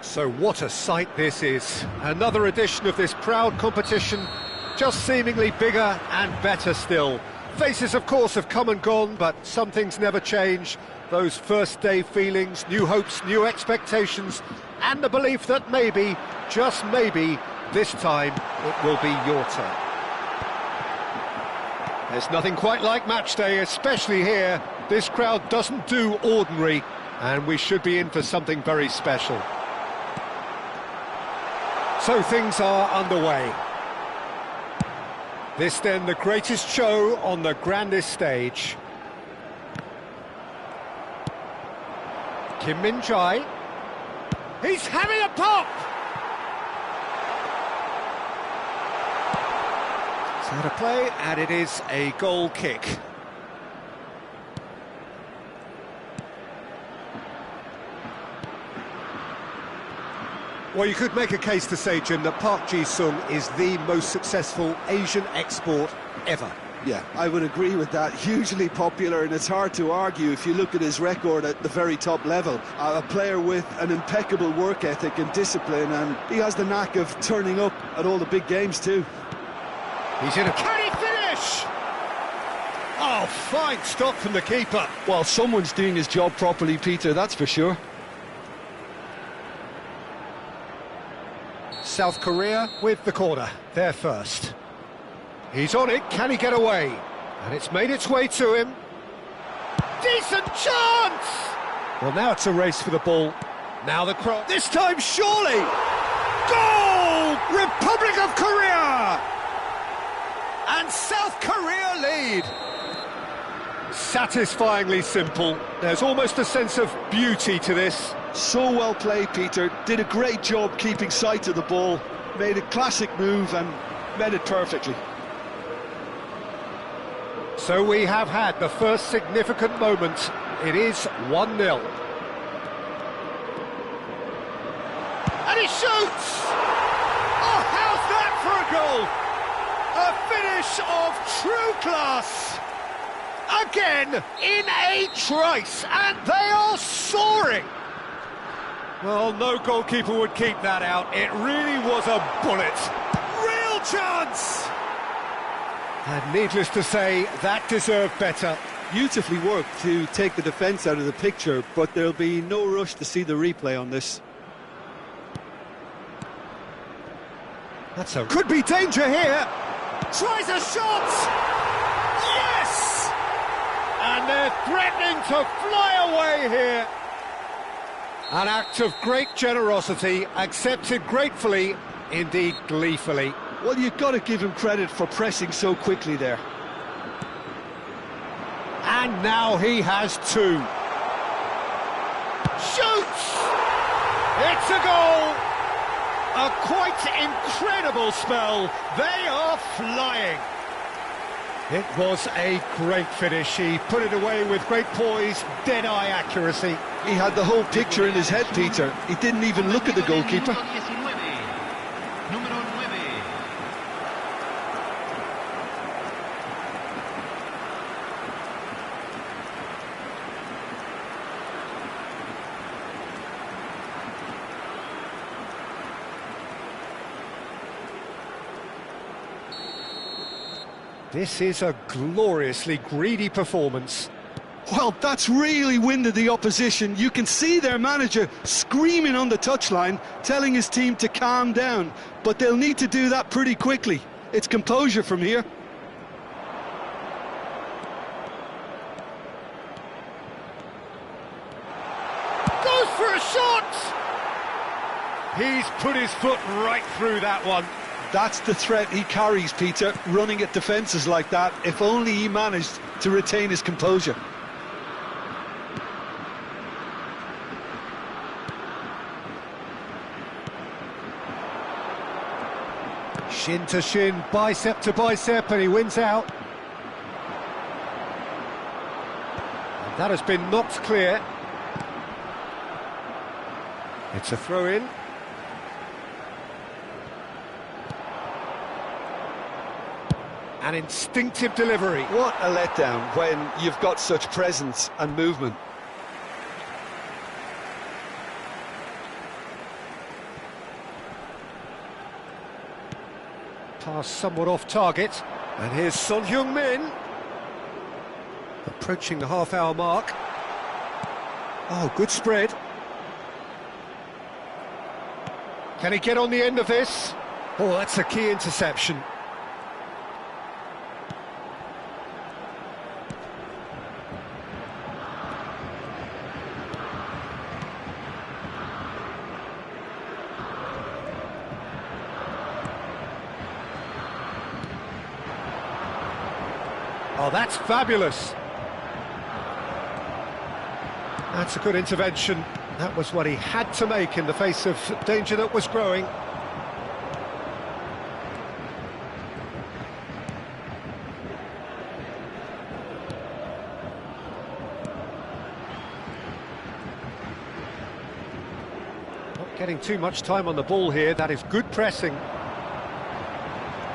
So what a sight this is. Another edition of this proud competition, just seemingly bigger and better still. Faces, of course, have come and gone, but some things never change. Those first day feelings, new hopes, new expectations, and the belief that maybe, just maybe, this time it will be your turn. There's nothing quite like match day, especially here. This crowd doesn't do ordinary, and we should be in for something very special. So things are underway. This then the greatest show on the grandest stage. Kim Min-jae. He's having a pop! It's out of play, and it is a goal kick. Well, you could make a case to say, Jim, that Park Ji-sung is the most successful Asian export ever. Yeah, I would agree with that. Hugely popular, and it's hard to argue if you look at his record at the very top level. A player with an impeccable work ethic and discipline, and he has the knack of turning up at all the big games too. He's in a... Can he finish? Oh, fine stop from the keeper. Well, someone's doing his job properly, Peter, that's for sure. South Korea with the corner, they're first. He's on it, can he get away? And it's made its way to him. Decent chance! Well, now it's a race for the ball. Now the cross. This time, surely! Goal! Republic of Korea! And South Korea lead. Satisfyingly simple. There's almost a sense of beauty to this. So well played, Peter. Did a great job keeping sight of the ball. Made a classic move and met it perfectly. So we have had the first significant moment. It is 1-0. And he shoots! Oh, how's that for a goal? A finish of true class. Again, in a trice, and they are soaring. Well, no goalkeeper would keep that out. It really was a bullet. Real chance! And needless to say, that deserved better. Beautifully worked to take the defence out of the picture, but there'll be no rush to see the replay on this. That's a... Could be danger here! Tries a shot! Yes! And they're threatening to fly away here. An act of great generosity, accepted gratefully, indeed gleefully. Well, you've got to give him credit for pressing so quickly there. And now he has two. Shoots! It's a goal! A quite incredible spell. They are flying. It was a great finish. He put it away with great poise, dead-eye accuracy. He had the whole picture in his head, Peter. He didn't even look at the goalkeeper. This is a gloriously greedy performance. Well, that's really winded the opposition. You can see their manager screaming on the touchline, telling his team to calm down. But they'll need to do that pretty quickly. It's composure from here. Goes for a shot! He's put his foot right through that one. That's the threat he carries, Peter, running at defences like that. If only he managed to retain his composure. Shin to shin, bicep to bicep, and he wins out. And that has been knocked clear. It's a throw-in. An instinctive delivery. What a letdown when you've got such presence and movement. Pass somewhat off target. And here's Son Heung-min. Approaching the half-hour mark. Oh, good spread. Can he get on the end of this? Oh, that's a key interception. Oh, that's fabulous. That's a good intervention. That was what he had to make in the face of danger that was growing. Not getting too much time on the ball here. That is good pressing.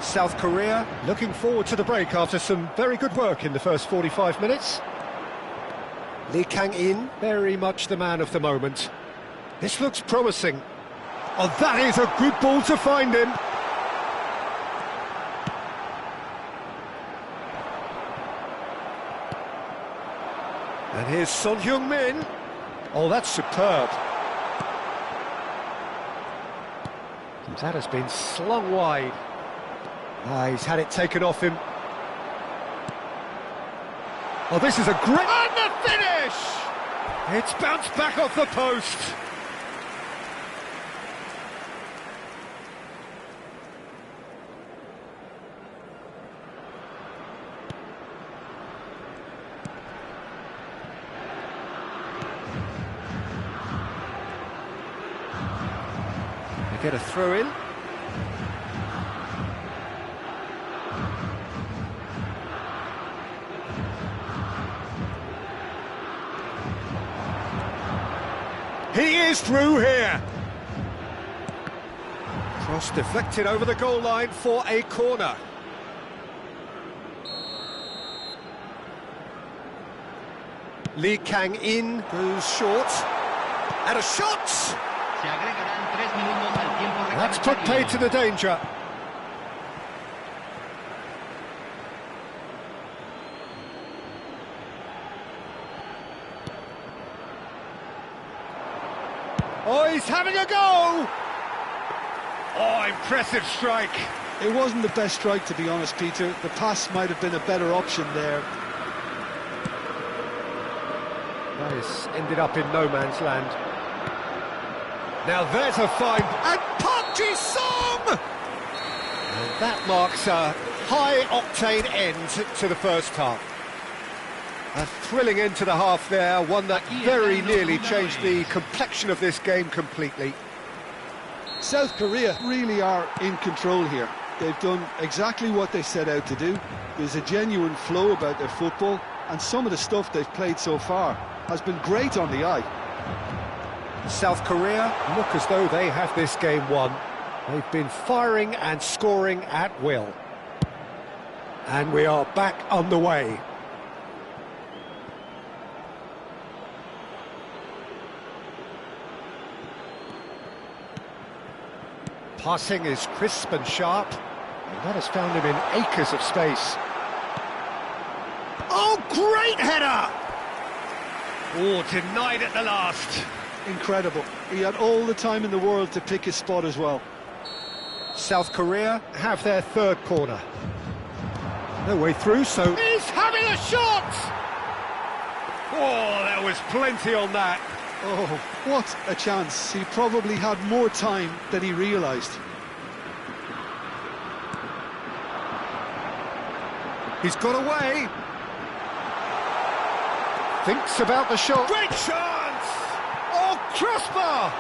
South Korea looking forward to the break after some very good work in the first 45 minutes. Lee Kang-in, very much the man of the moment. This looks promising. Oh, that is a good ball to find him. And here's Son Heung-min. Oh, that's superb. That has been slung wide. Ah, he's had it taken off him. Oh, this is a great... And the finish! It's bounced back off the post. They get a throw in. He is through here. Cross deflected over the goal line for a corner. Lee Kang-in goes short. And a shot! That's put paid to the danger. Oh, he's having a go! Oh, impressive strike. It wasn't the best strike, to be honest, Peter. The pass might have been a better option there. That has ended up in no man's land. Now there's a fine... And Park Ji-sung! And that marks a high-octane end to the first half. A thrilling end to the half there, one that very nearly changed the complexion of this game completely. South Korea really are in control here. They've done exactly what they set out to do. There's a genuine flow about their football, and some of the stuff they've played so far has been great on the eye. South Korea look as though they have this game won. They've been firing and scoring at will. And we are back underway. Passing is crisp and sharp. And that has found him in acres of space. Oh, great header! Oh, denied at the last. Incredible. He had all the time in the world to pick his spot as well. South Korea have their third corner. No way through, so... He's having a shot! Oh, there was plenty on that. Oh, what a chance. He probably had more time than he realised. He's got away. Thinks about the shot. Great chance! Oh, crossbar!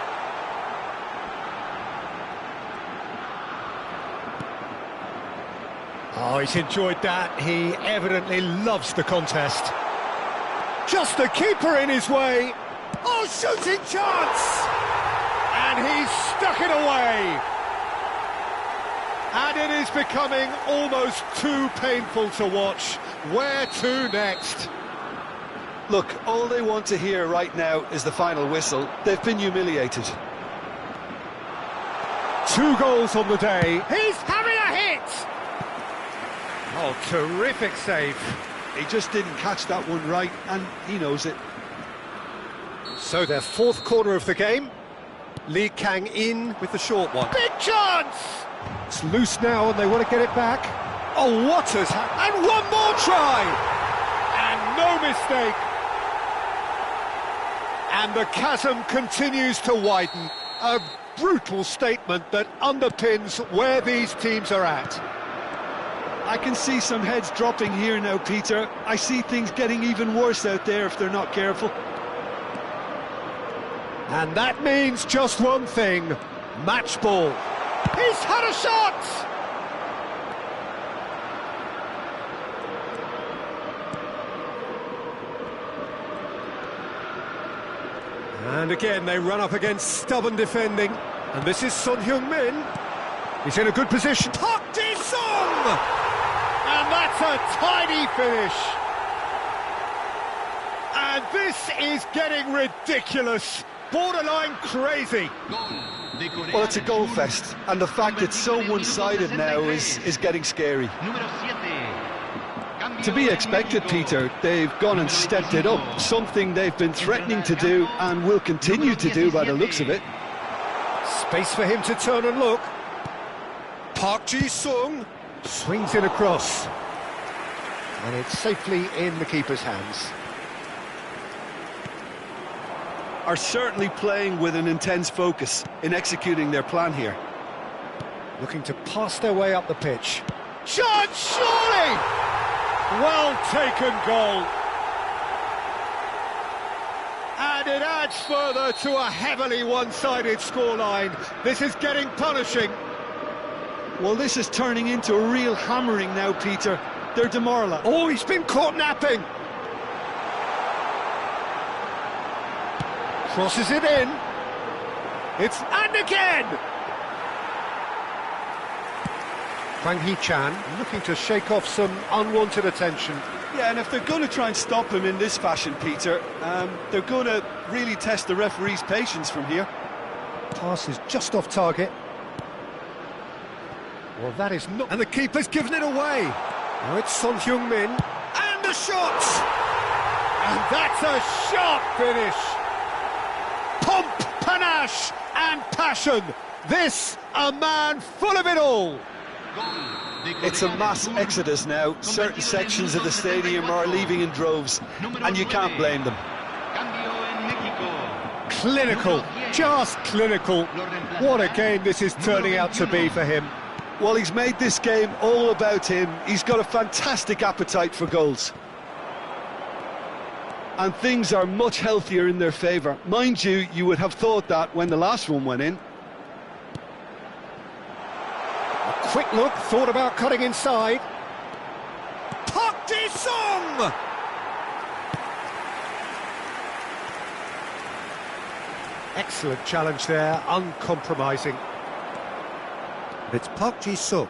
Oh, he's enjoyed that. He evidently loves the contest. Just the keeper in his way. Oh, shooting chance! And he's stuck it away. And it is becoming almost too painful to watch. Where to next? Look, all they want to hear right now is the final whistle. They've been humiliated. 2 goals on the day. He's having a hit! Oh, terrific save. He just didn't catch that one right, and he knows it. So their fourth corner of the game. Lee Kang-in with the short one. Big chance! It's loose now and they want to get it back. Oh, what has happened? And one more try! And no mistake. And the chasm continues to widen. A brutal statement that underpins where these teams are at. I can see some heads dropping here now, Peter. I see things getting even worse out there if they're not careful. And that means just one thing, match ball. He's had a shot! And again they run up against stubborn defending. And this is Son Heung-min. He's in a good position. Park Ji-sung! And that's a tidy finish. And this is getting ridiculous. Borderline crazy. Well, it's a goal fest, and the fact it's so one-sided now is getting scary. To be expected, Peter. They've gone and stepped it up, something they've been threatening to do and will continue to do by the looks of it. Space for him to turn and look. Park Ji-sung swings it across. And it's safely in the keeper's hands. Are certainly playing with an intense focus in executing their plan here. Looking to pass their way up the pitch. Chance, surely! Well taken goal. And it adds further to a heavily one-sided scoreline. This is getting punishing. Well, this is turning into a real hammering now, Peter. They're demoralised. Oh, he's been caught napping. Crosses it in. It's... and again! Hwang Hee-chan looking to shake off some unwanted attention. Yeah, and if they're going to try and stop him in this fashion, Peter, they're going to really test the referee's patience from here. Pass is just off target. Well, that is not... and the keeper's given it away. Now it's Son Heung-min. And the shot! And that's a sharp finish. Pomp, panache and passion. This, a man full of it all. It's a mass exodus now. Certain sections of the stadium are leaving in droves, and you can't blame them. Clinical, just clinical. What a game this is turning out to be for him. Well, he's made this game all about him. He's got a fantastic appetite for goals. And things are much healthier in their favour. Mind you, you would have thought that when the last one went in. look, thought about cutting inside. Park Ji-sung! Excellent challenge there, uncompromising. It's Park Ji-sung.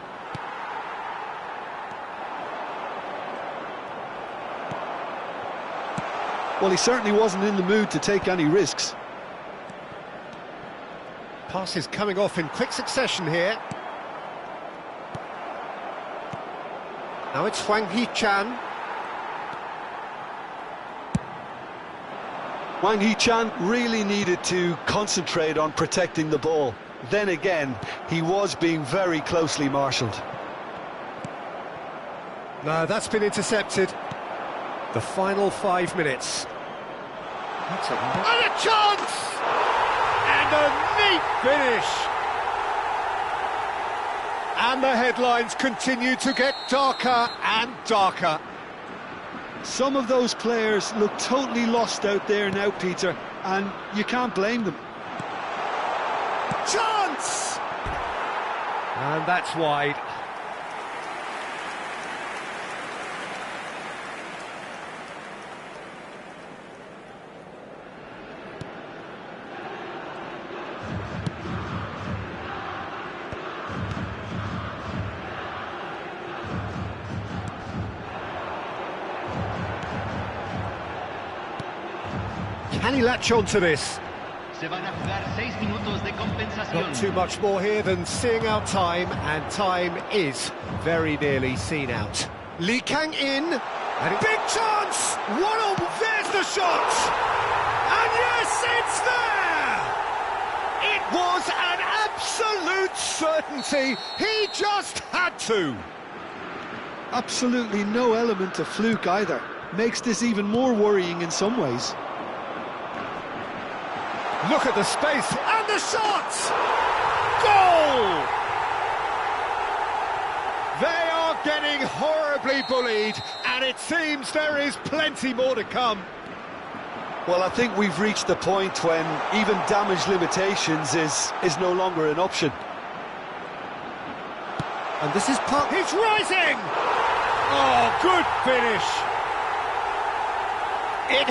Well, he certainly wasn't in the mood to take any risks. Passes coming off in quick succession here. Now it's Hwang Hee-chan. Hwang Hee-chan really needed to concentrate on protecting the ball. Then again, he was being very closely marshalled. No, that's been intercepted. The final 5 minutes. That's and a chance! And a neat finish! And the headlines continue to get darker and darker. Some of those players look totally lost out there now, Peter, and you can't blame them. Chance! And that's wide. Can he latch on to this? Not too much more here than seeing out time, and time is very nearly seen out. Lee Kang-in, and big chance! One on, there's the shot! And yes, it's there! It was an absolute certainty, he just had to! Absolutely no element of fluke either. Makes this even more worrying in some ways. Look at the space, and the shot! Goal! They are getting horribly bullied, and it seems there is plenty more to come. Well, I think we've reached the point when even damage limitations is no longer an option. And this is Park. He's rising! Oh, good finish! It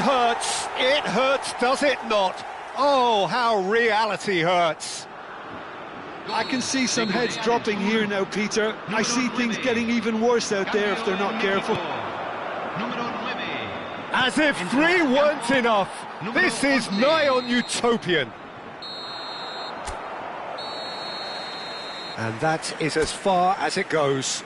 hurts, does it not? Oh, how reality hurts. I can see some heads dropping here now, Peter. I see things getting even worse out there if they're not careful. As if 3 weren't enough, this is nigh on utopian. And that is as far as it goes.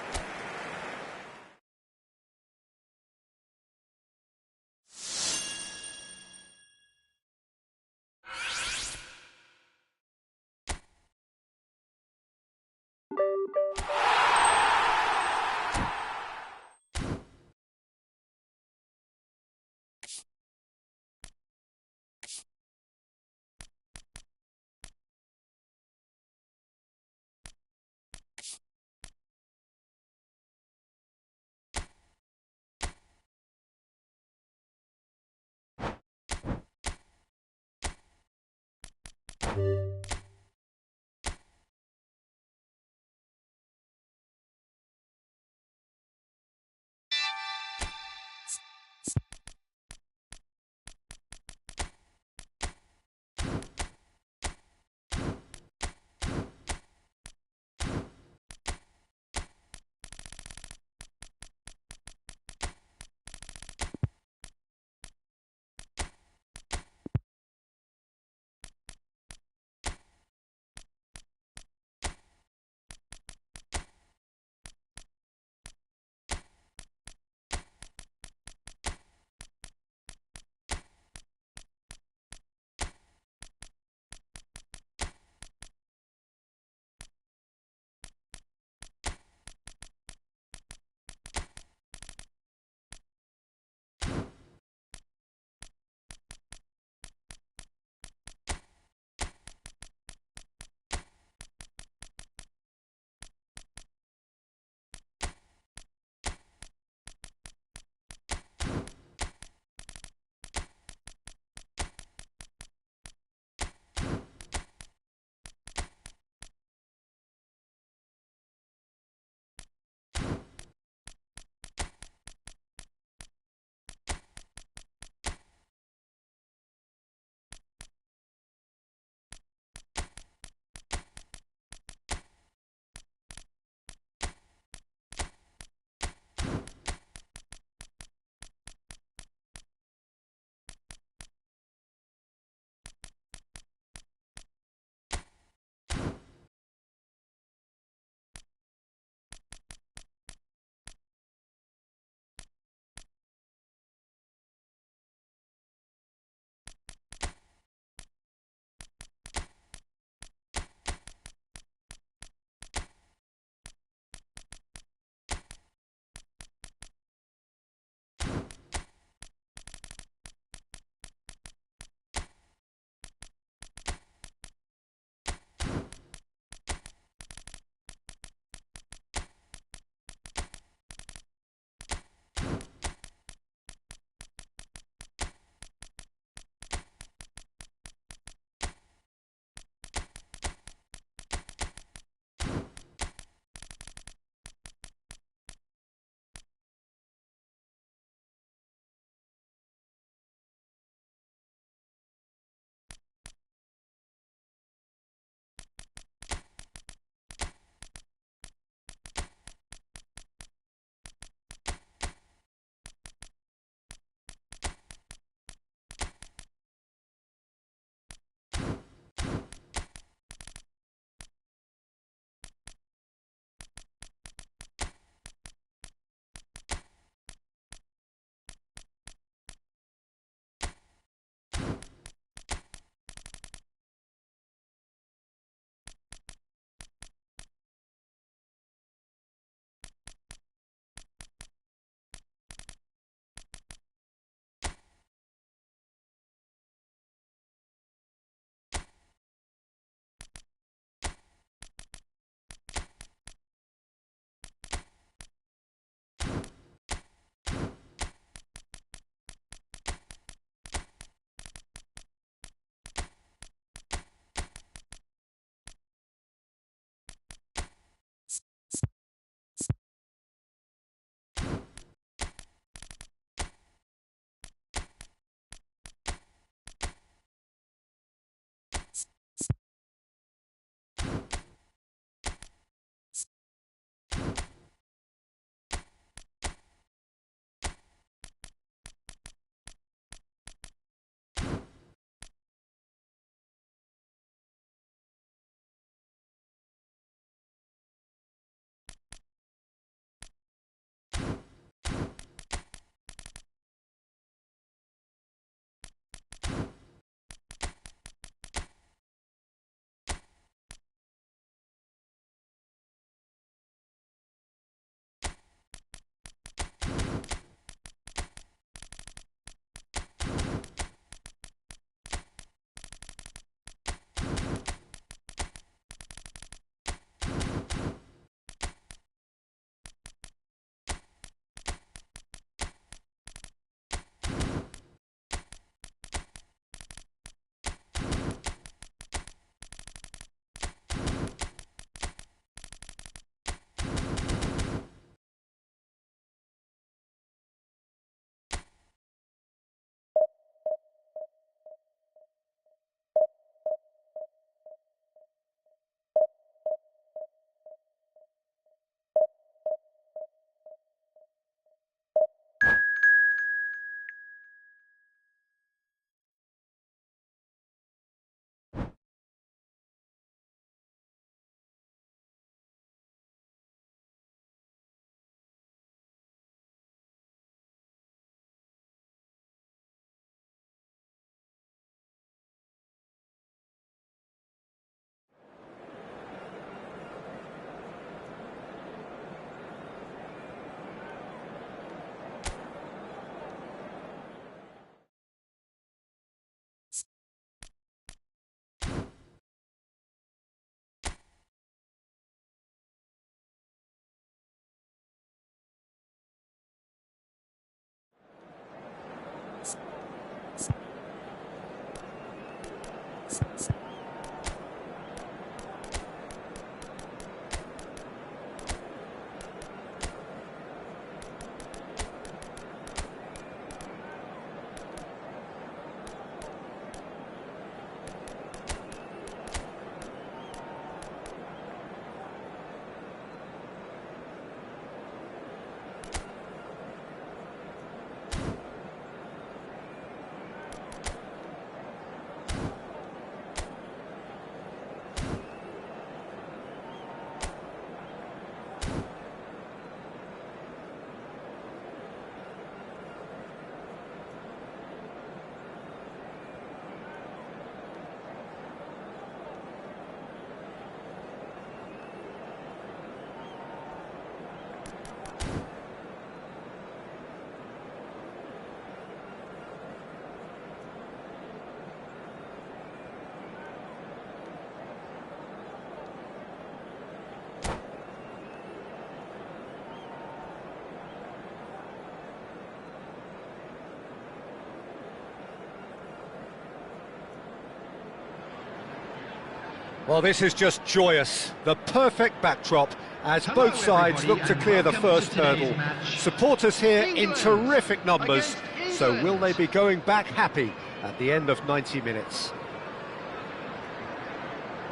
Well, this is just joyous. The perfect backdrop as both sides look to clear the first hurdle. Supporters here in terrific numbers. So will they be going back happy at the end of 90 minutes?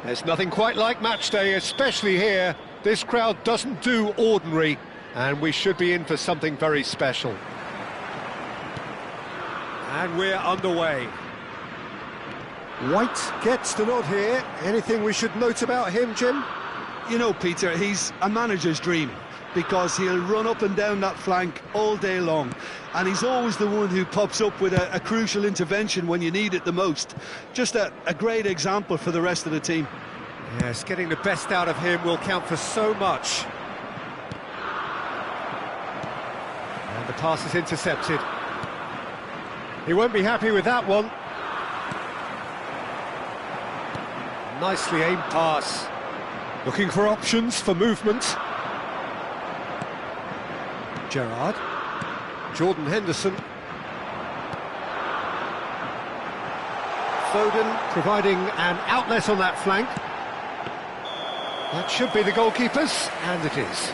There's nothing quite like match day, especially here. This crowd doesn't do ordinary, and we should be in for something very special. And we're underway. White gets the nod here. Anything we should note about him, Jim? You know, Peter, he's a manager's dream, because he'll run up and down that flank all day long, and he's always the one who pops up with a crucial intervention when you need it the most. Just a great example for the rest of the team. Yes, getting the best out of him will count for so much. And the pass is intercepted. He won't be happy with that one. Nicely aimed pass. Looking for options for movement. Gerrard. Jordan Henderson. Foden providing an outlet on that flank. That should be the goalkeeper's, and it is.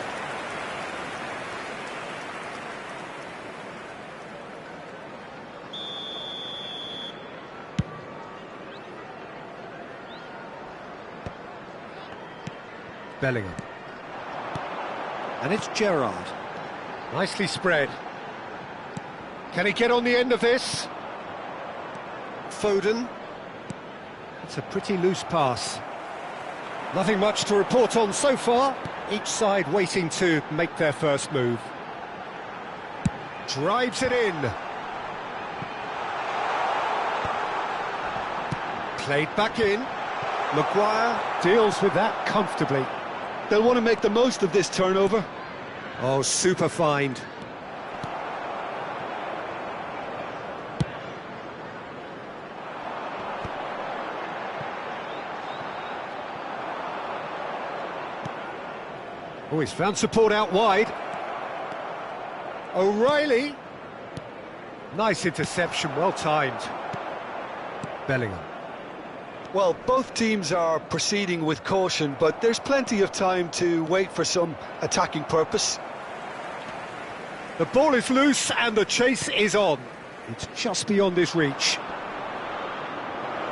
Bellingham. And it's Gerrard. Nicely spread. Can he get on the end of this? Foden. It's a pretty loose pass. Nothing much to report on so far. Each side waiting to make their first move. Drives it in. Played back in. Maguire deals with that comfortably. They'll want to make the most of this turnover. Oh, super find. Oh, he's found support out wide. O'Reilly. Nice interception, well timed. Bellingham. Well, both teams are proceeding with caution, but there's plenty of time to wait for some attacking purpose. The ball is loose and the chase is on. It's just beyond his reach.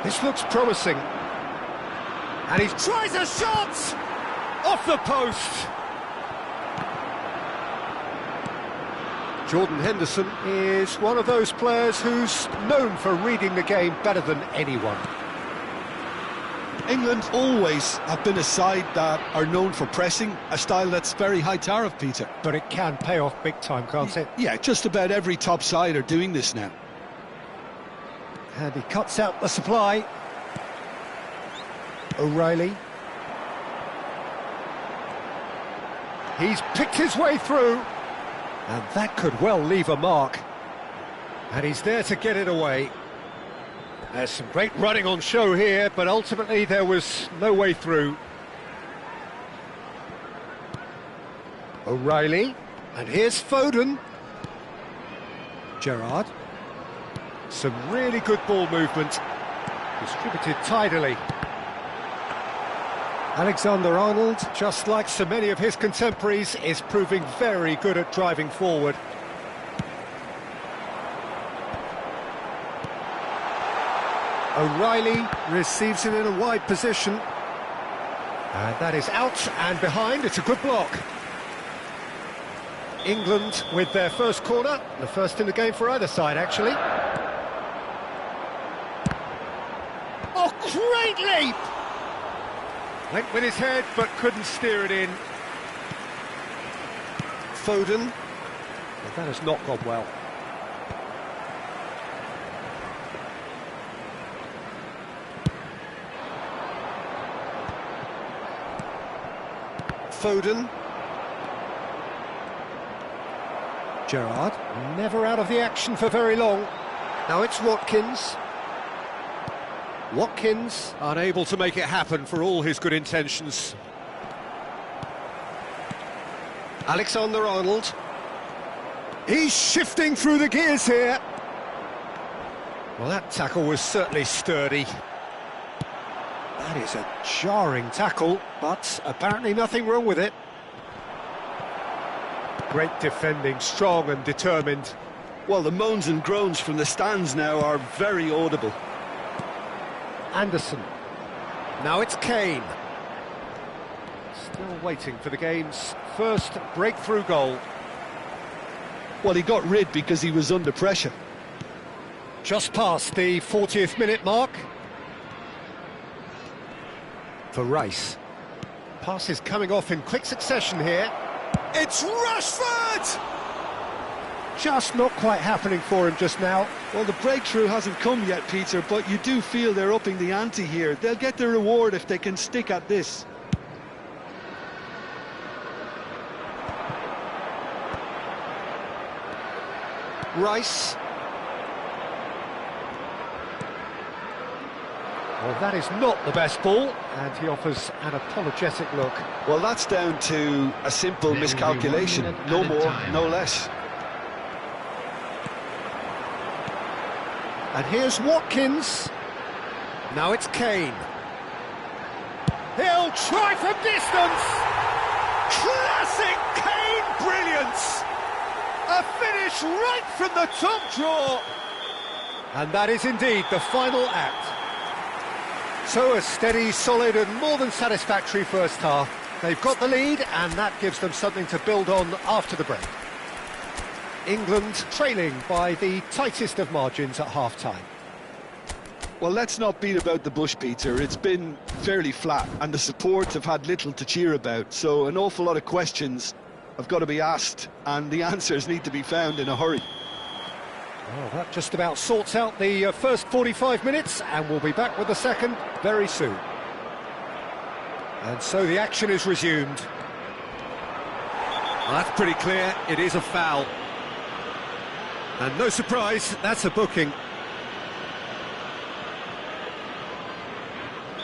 This looks promising. And he tries a shot! Off the post! Jordan Henderson is one of those players who's known for reading the game better than anyone. England always have been a side that are known for pressing, a style that's very high tariff, Peter. But it can pay off big time, can't it? Yeah, just about every top side are doing this now. And he cuts out the supply. O'Reilly. He's picked his way through. And that could well leave a mark. And he's there to get it away. There's some great running on show here, but ultimately there was no way through. O'Reilly, and here's Foden. Gerrard. Some really good ball movement. Distributed tidily. Alexander-Arnold, just like so many of his contemporaries, is proving very good at driving forward. O'Reilly receives it in a wide position. And that is out and behind. It's a good block. England with their first corner. The first in the game for either side, actually. Oh, great leap! Went with his head, but couldn't steer it in. Foden. But that has not gone well. Foden. Gerrard, never out of the action for very long. Now it's Watkins. Watkins, unable to make it happen for all his good intentions. Alexander-Arnold. He's shifting through the gears here. Well, that tackle was certainly sturdy. That is a jarring tackle, but apparently nothing wrong with it. Great defending, strong and determined. Well, the moans and groans from the stands now are very audible. Anderson. Now it's Kane. Still waiting for the game's first breakthrough goal. Well, he got rid because he was under pressure. Just past the 40th minute mark. For Rice. Pass is coming off in quick succession here. It's Rashford! Just not quite happening for him just now. Well, the breakthrough hasn't come yet, Peter, but you do feel they're upping the ante here. They'll get the reward if they can stick at this. Rice. Well, that is not the best ball, and he offers an apologetic look. Well, that's down to a simple miscalculation. No more, no less. And here's Watkins. Now it's Kane. He'll try from distance. Classic Kane brilliance. A finish right from the top draw. And that is indeed the final act. So a steady, solid and more than satisfactory first half. They've got the lead and that gives them something to build on after the break. England trailing by the tightest of margins at half-time. Well, let's not beat about the bush, Peter. It's been fairly flat and the support have had little to cheer about, so an awful lot of questions have got to be asked and the answers need to be found in a hurry. Well, that just about sorts out the first 45 minutes and we'll be back with the second very soon. And so the action is resumed. Well, that's pretty clear, it is a foul. And no surprise, that's a booking.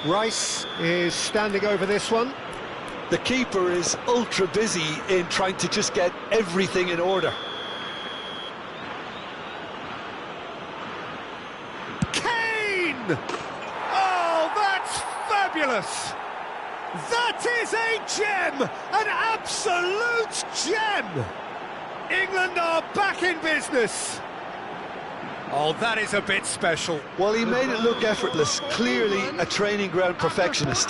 Rice is standing over this one. The keeper is ultra busy in trying to just get everything in order. Kane! Oh, that's fabulous! That is a gem! An absolute gem! England are back in business. Oh, that is a bit special. Well, he made it look effortless. Clearly a training ground perfectionist.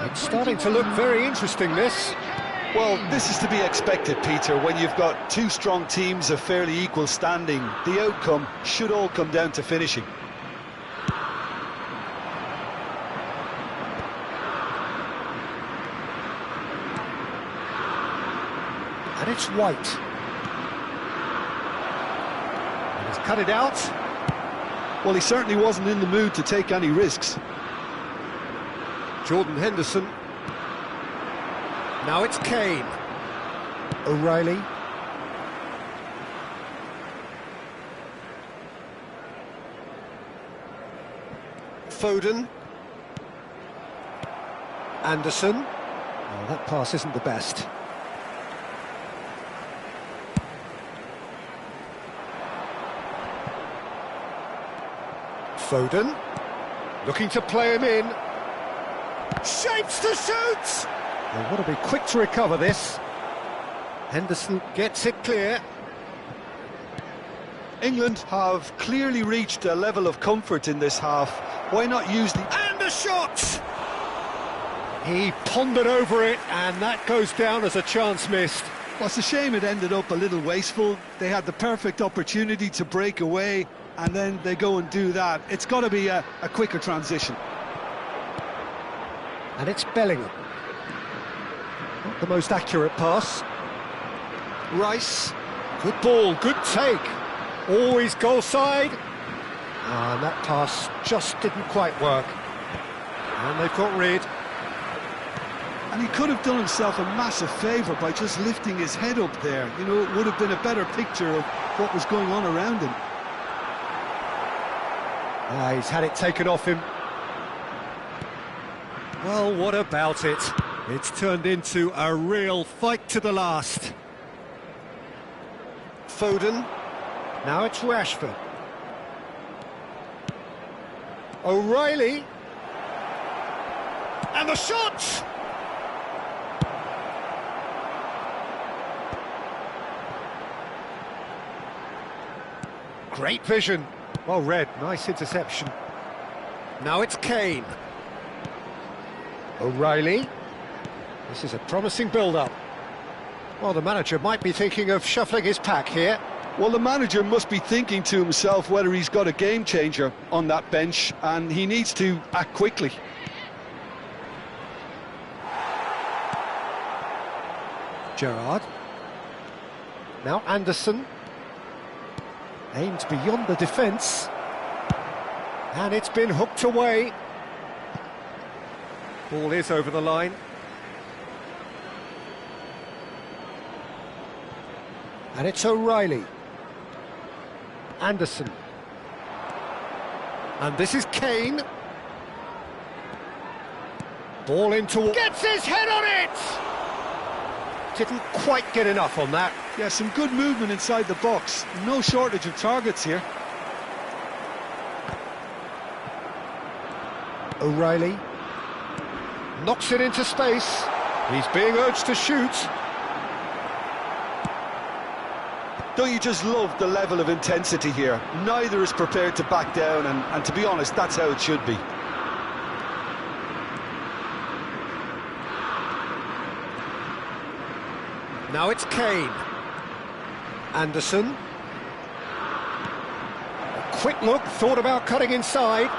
It's starting to look very interesting, this. Well, this is to be expected, Peter. When you've got two strong teams of fairly equal standing, the outcome should all come down to finishing. And it's White. And he's cut it out. Well, he certainly wasn't in the mood to take any risks. Jordan Henderson. Now it's Kane. O'Reilly. Foden. Anderson. Oh, that pass isn't the best. Foden, looking to play him in. Shapes to shoot! They've got to be quick to recover this. Henderson gets it clear. England have clearly reached a level of comfort in this half. Why not use the... And a shot! He pondered over it, and that goes down as a chance missed. Well, it's a shame it ended up a little wasteful. They had the perfect opportunity to break away, and then they go and do that. It's got to be a quicker transition. And it's Bellingham. Not the most accurate pass. Rice. Good ball, good take. Always goal side. And that pass just didn't quite work. And they've got rid. And he could have done himself a massive favour by just lifting his head up there. You know, it would have been a better picture of what was going on around him. He's had it taken off him. Well, what about it? It's turned into a real fight to the last. Foden. Now it's Rashford. O'Reilly. And the shot! Great vision. Well read, nice interception. Now it's Kane. O'Reilly. This is a promising build-up. Well, the manager might be thinking of shuffling his pack here. Well, the manager must be thinking to himself whether he's got a game changer on that bench, and he needs to act quickly. Gerrard. Now Anderson. Aimed beyond the defence. And it's been hooked away. Ball is over the line. And it's O'Reilly. Anderson. And this is Kane. Ball into... Gets his head on it! Didn't quite get enough on that. Yeah, some good movement inside the box. No shortage of targets here. O'Reilly. Knocks it into space. He's being urged to shoot. Don't you just love the level of intensity here? Neither is prepared to back down, and to be honest, that's how it should be. Now it's Kane. Anderson. A quick look, thought about cutting inside.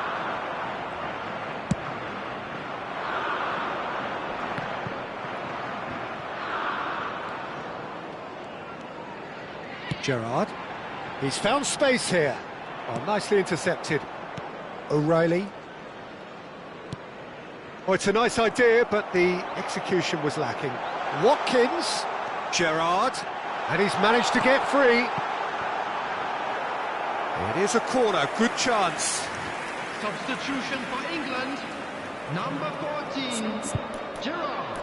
Gerrard. He's found space here. Oh, nicely intercepted. O'Reilly. Oh, it's a nice idea, but the execution was lacking. Watkins. Gerrard. And he's managed to get free. It is a corner, good chance. Substitution for England, number 14, Gerrard.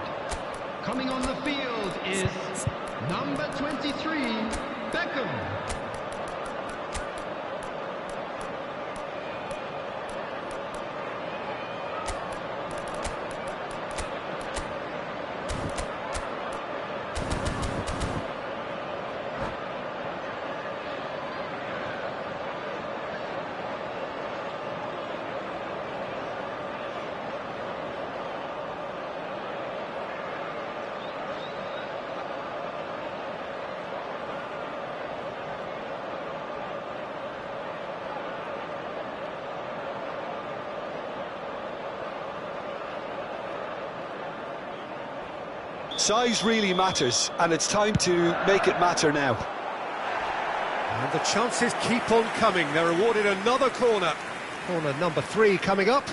Coming on the field is number 23, Beckham. Size really matters, and it's time to make it matter now. And the chances keep on coming. They're awarded another corner. Corner number 3 coming up.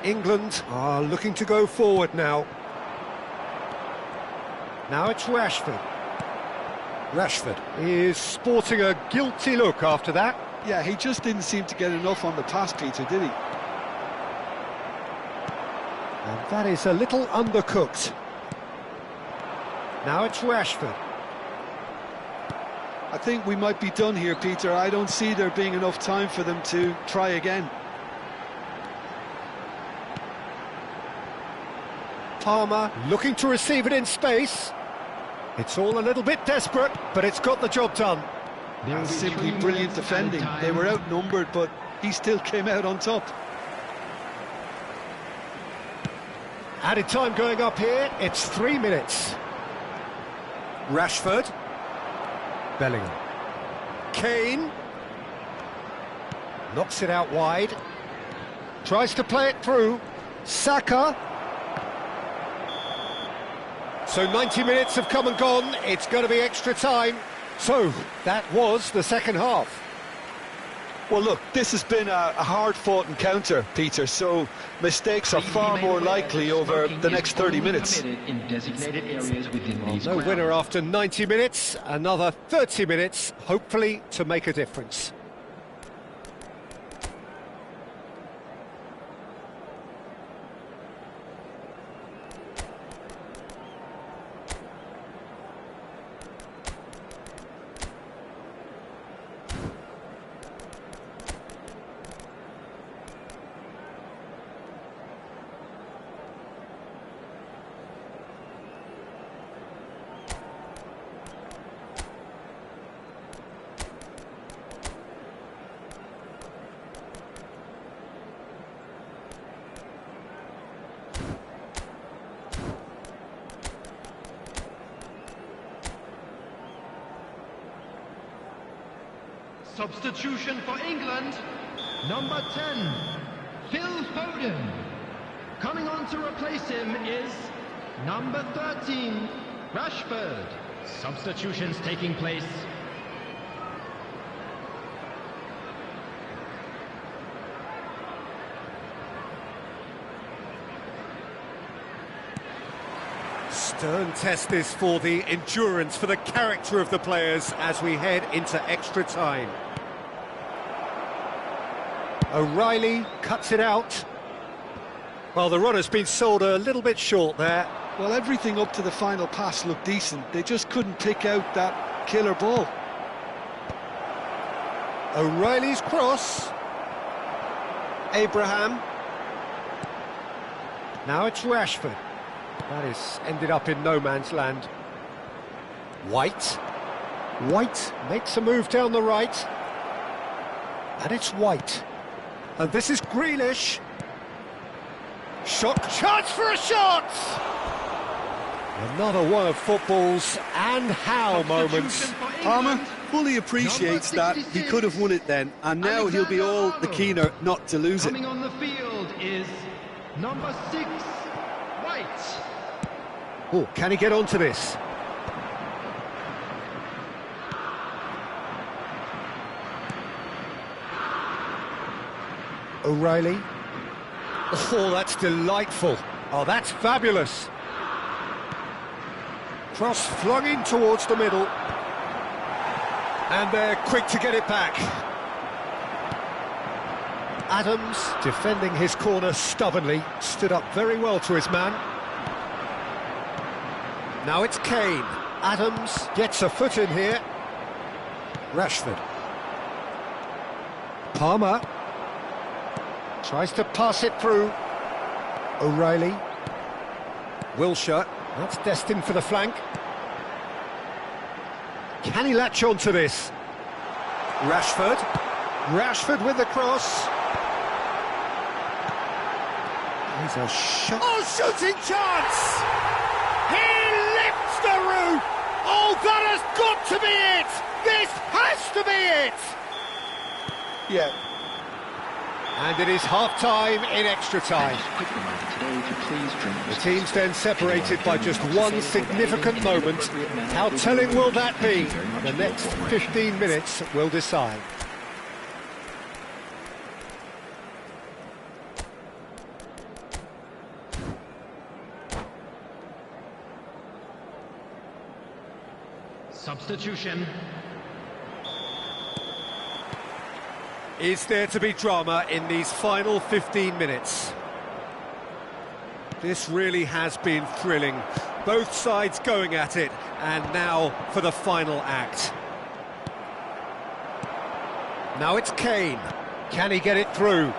England are looking to go forward now. Now it's Rashford. Rashford is sporting a guilty look after that. Yeah, he just didn't seem to get enough on the pass, Peter, did he? And that is a little undercooked. Now it's Rashford. I think we might be done here, Peter. I don't see there being enough time for them to try again. Palmer looking to receive it in space. It's all a little bit desperate, but it's got the job done. That's simply brilliant defending. They were outnumbered, but he still came out on top. Added time going up here, it's 3 minutes. Rashford. Bellingham. Kane. Knocks it out wide. Tries to play it through. Saka. So 90 minutes have come and gone, it's going to be extra time. So, that was the second half. Well, look, this has been a hard-fought encounter, Peter, so mistakes are far more likely over the next 30 minutes. No winner after 90 minutes, another 30 minutes, hopefully to make a difference. Substitution for England, number 10, Phil Foden. Coming on to replace him is number 13, Rashford. Substitutions taking place. Stern test this for the endurance, for the character of the players as we head into extra time. O'Reilly cuts it out. Well, the run has been sold a little bit short there. Well, everything up to the final pass looked decent. They just couldn't pick out that killer ball. O'Reilly's cross. Abraham. Now it's Rashford. That is ended up in no man's land. White. White makes a move down the right. And it's White. And this is Grealish. Shot, chance for a shot! Another one of football's and how moments. Palmer fully appreciates that he could have won it then, and now he'll be all the keener not to lose it. Coming on the field is number 6, White. Oh, can he get onto this? O'Reilly. Oh, that's delightful. Oh, that's fabulous. Cross flung in towards the middle. And they're quick to get it back. Adams, defending his corner stubbornly, stood up very well to his man. Now it's Kane. Adams gets a foot in here. Rashford. Palmer. Tries to pass it through. O'Reilly. Wilshere. That's destined for the flank. Can he latch on to this? Rashford. Rashford with the cross. He's a shot. Oh, shooting chance! He lifts the roof! Oh, that has got to be it! This has to be it! Yeah. And it is half-time in extra time. The teams then separated by just one significant moment. How telling will that be? The next 15 minutes will decide. Substitution. Is there to be drama in these final 15 minutes? This really has been thrilling. Both sides going at it, and now for the final act. Now it's Kane. Can he get it through?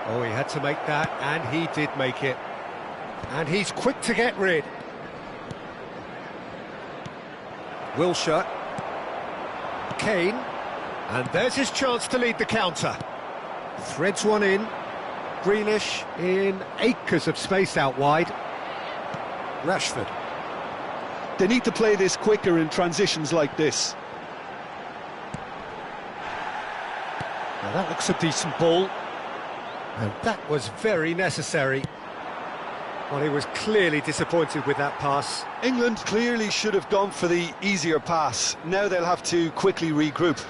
Oh, he had to make that, and he did make it. And he's quick to get rid. Wilshere. Kane. And there's his chance to lead the counter. Threads one in. Grealish in acres of space out wide. Rashford. They need to play this quicker in transitions like this. Now that looks a decent ball. And that was very necessary. Well, he was clearly disappointed with that pass. England clearly should have gone for the easier pass. Now they'll have to quickly regroup.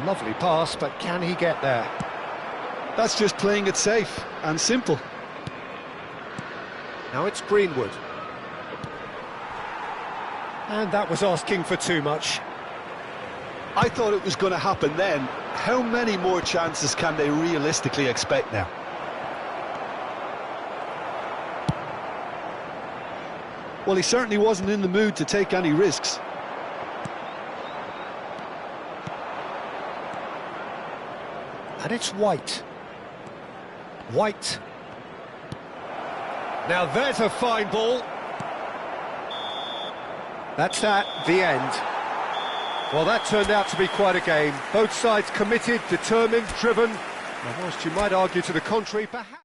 Lovely pass, but can he get there? That's just playing it safe and simple. Now it's Greenwood. And that was asking for too much. I thought it was going to happen then. How many more chances can they realistically expect now? Well, he certainly wasn't in the mood to take any risks. And it's White. White. Now there's a fine ball. That's that, the end. Well, that turned out to be quite a game. Both sides committed, determined, driven. And whilst you might argue to the contrary, perhaps...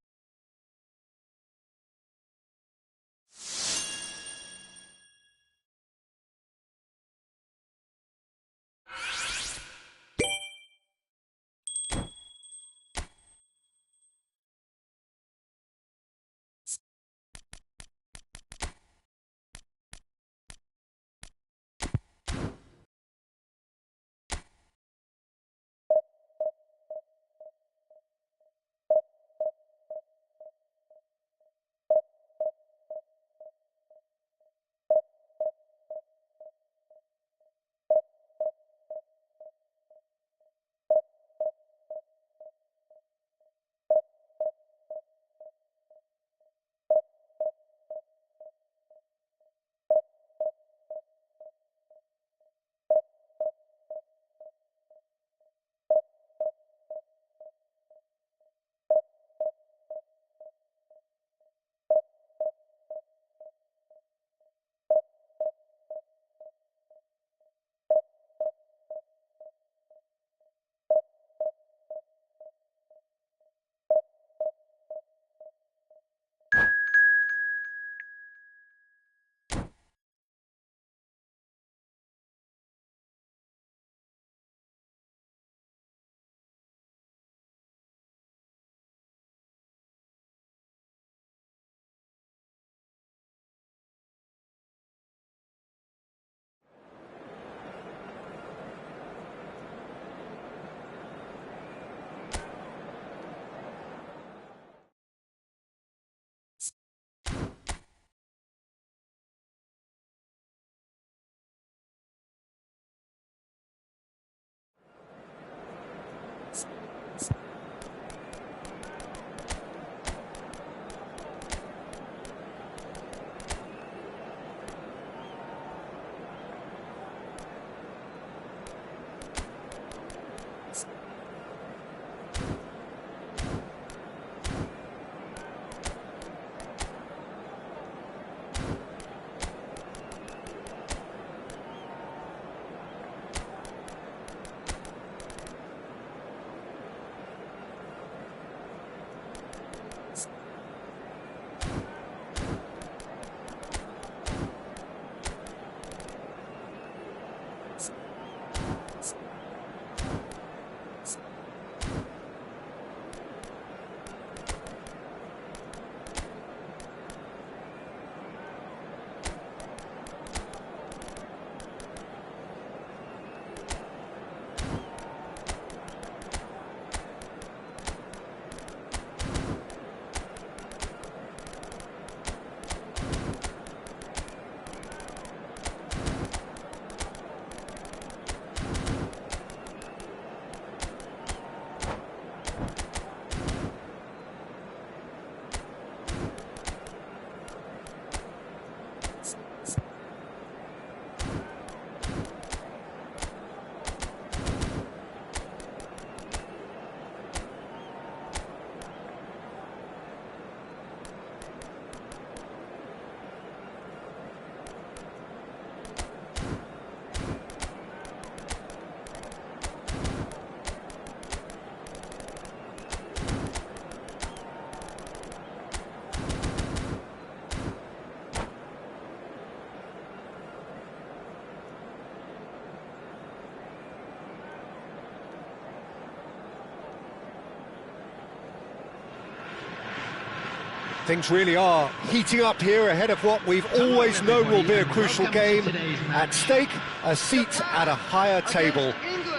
Things really are heating up here ahead of what we've always known will be a crucial game. At stake, a seat at a higher table.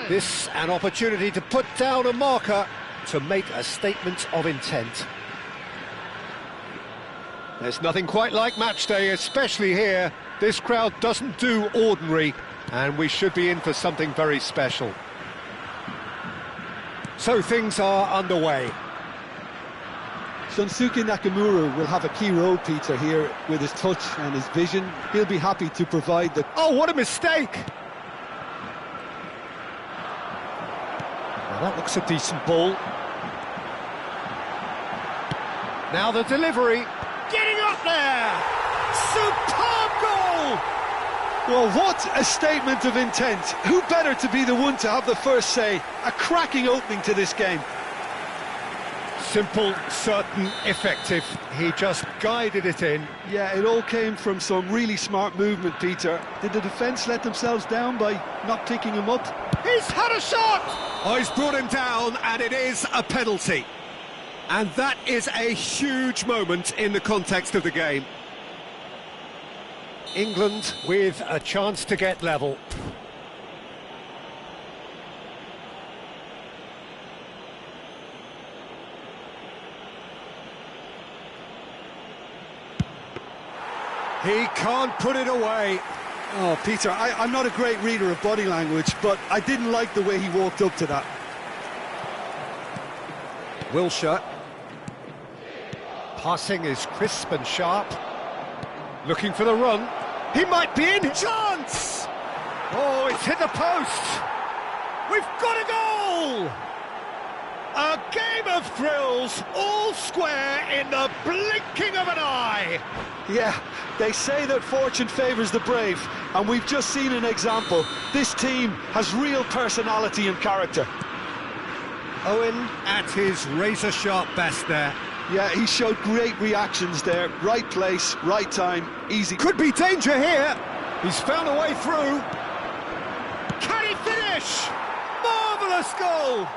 This an opportunity to put down a marker, to make a statement of intent. There's nothing quite like match day, especially here. This crowd doesn't do ordinary, and we should be in for something very special. So things are underway. Shunsuke Nakamura will have a key role, Peter, here with his touch and his vision. He'll be happy to provide the... Oh, what a mistake! Well, that looks a decent ball. Now the delivery, getting up there! Superb goal! Well, what a statement of intent. Who better to be the one to have the first say? A cracking opening to this game. Simple, certain, effective. He just guided it in. Yeah, it all came from some really smart movement, Peter. Did the defence let themselves down by not picking him up? He's had a shot! Oh, he's brought him down, and it is a penalty. And that is a huge moment in the context of the game. England with a chance to get level. He can't put it away. Oh, Peter, I'm not a great reader of body language, but I didn't like the way he walked up to that. Wilshere. Passing is crisp and sharp. Looking for the run. He might be in. Chance! Oh, it's hit the post. We've got a goal! A game of thrills, all square in the blinking of an eye. Yeah, they say that fortune favours the brave, and we've just seen an example. This team has real personality and character. Owen at his razor-sharp best there. Yeah, he showed great reactions there. Right place, right time, easy. Could be danger here. He's found a way through. Can he finish? Marvellous goal!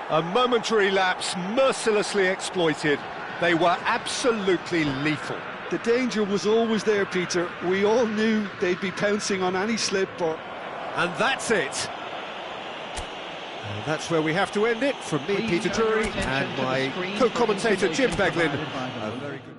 A momentary lapse, mercilessly exploited. They were absolutely lethal. The danger was always there, Peter. We all knew they'd be pouncing on any slip or... And that's it. And that's where we have to end it. From me, Peter Drury, and my co-commentator, Jim Beglin. A very good...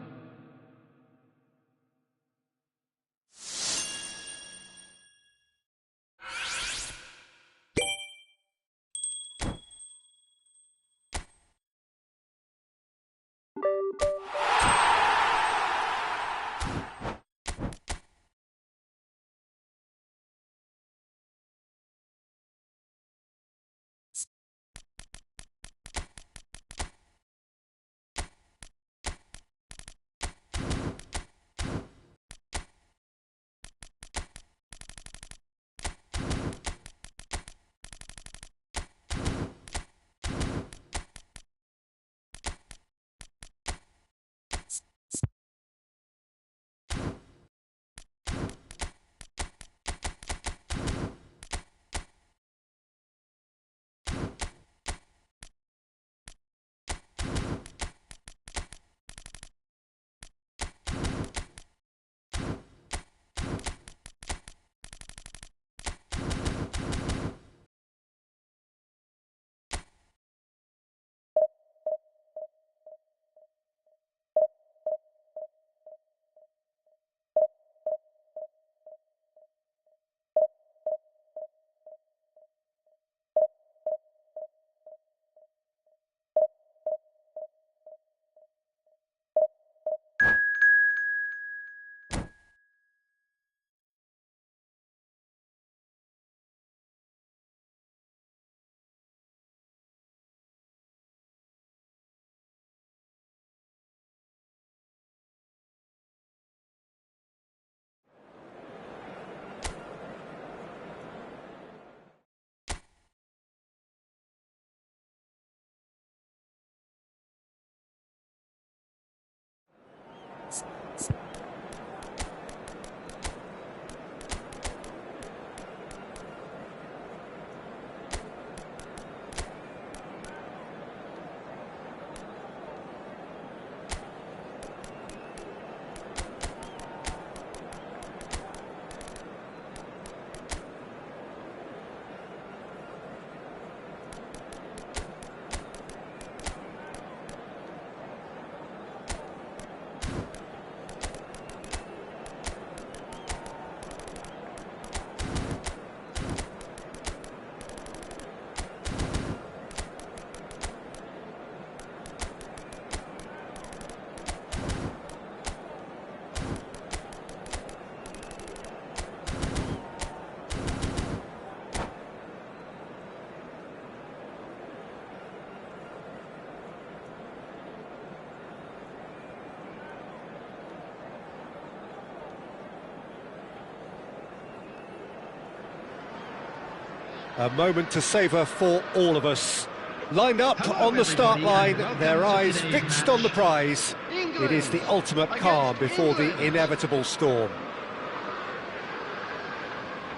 A moment to savour for all of us. Lined up on the start line, their eyes fixed on the prize. It is the ultimate calm before the inevitable storm.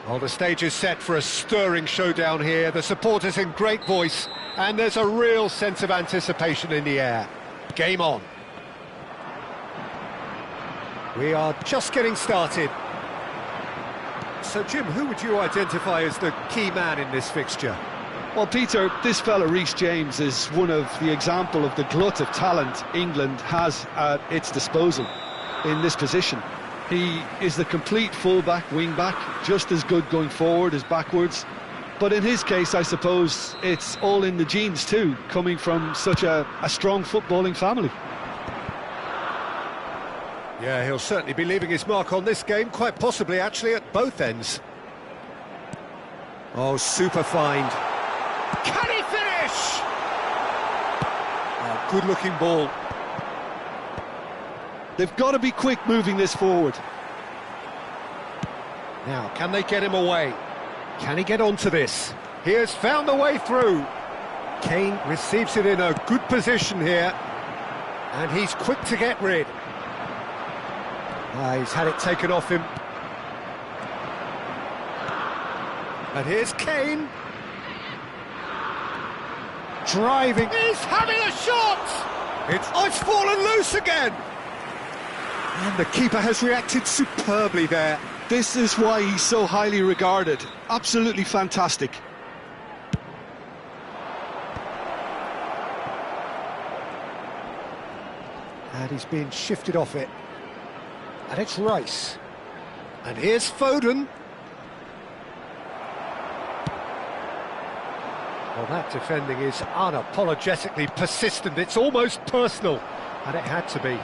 Well, the stage is set for a stirring showdown here. The supporters in great voice, and there's a real sense of anticipation in the air. Game on. We are just getting started. So, Jim, who would you identify as the key man in this fixture? Well, Peter, this fella Reece James is one of the example of the glut of talent England has at its disposal in this position. He is the complete full-back, wing-back, just as good going forward as backwards. But in his case, I suppose it's all in the genes too, coming from such a strong footballing family. Yeah, he'll certainly be leaving his mark on this game, quite possibly actually at both ends. Oh, super find. Can he finish? Oh, good-looking ball. They've got to be quick moving this forward. Now, can they get him away? Can he get onto this? He has found the way through. Kane receives it in a good position here. And he's quick to get rid. He's had it taken off him. And here's Kane. Driving. He's having a shot! It's fallen loose again! And the keeper has reacted superbly there. This is why he's so highly regarded. Absolutely fantastic. And he's being shifted off it. And it's Rice. And here's Foden. Well, that defending is unapologetically persistent. It's almost personal. And it had to be.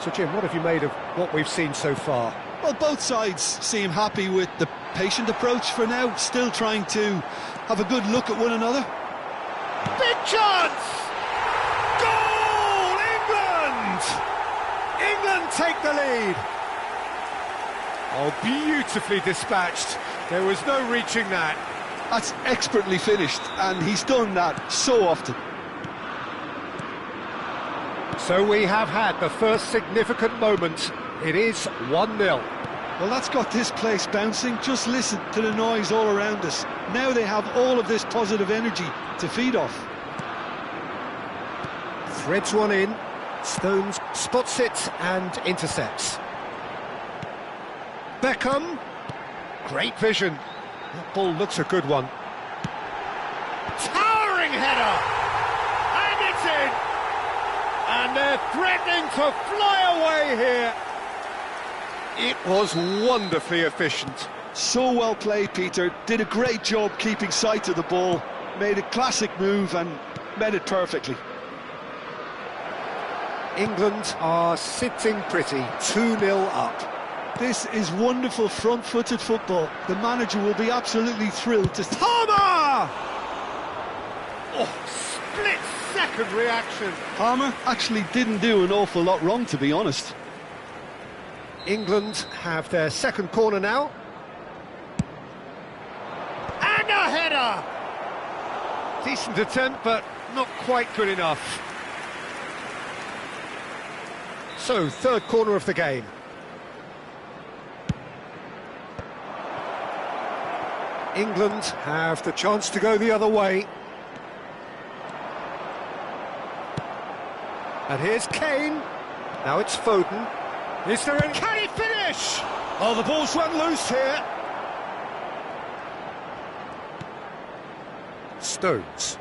So, Jim, what have you made of what we've seen so far? Well, both sides seem happy with the patient approach for now, still trying to have a good look at one another. Big chance! Goal! England! England take the lead. Oh, beautifully dispatched. There was no reaching that. That's expertly finished, and he's done that so often. So we have had the first significant moment. It is 1-0. Well, that's got this place bouncing. Just listen to the noise all around us. Now they have all of this positive energy to feed off. Threads one in. Stones spots it and intercepts. Beckham. Great vision. That ball looks a good one. Towering header! And it's in! And they're threatening to fly away here. It was wonderfully efficient. So well played, Peter. Did a great job keeping sight of the ball. Made a classic move and made it perfectly. England are sitting pretty, 2-0 up. This is wonderful front-footed football. The manager will be absolutely thrilled to... Palmer! Oh, split-second reaction. Palmer actually didn't do an awful lot wrong, to be honest. England have their second corner now. And a header! Decent attempt, but not quite good enough. So, third corner of the game. England have the chance to go the other way. And here's Kane. Now it's Foden. Is there any... Can he finish? Oh, the ball's run loose here. Stones.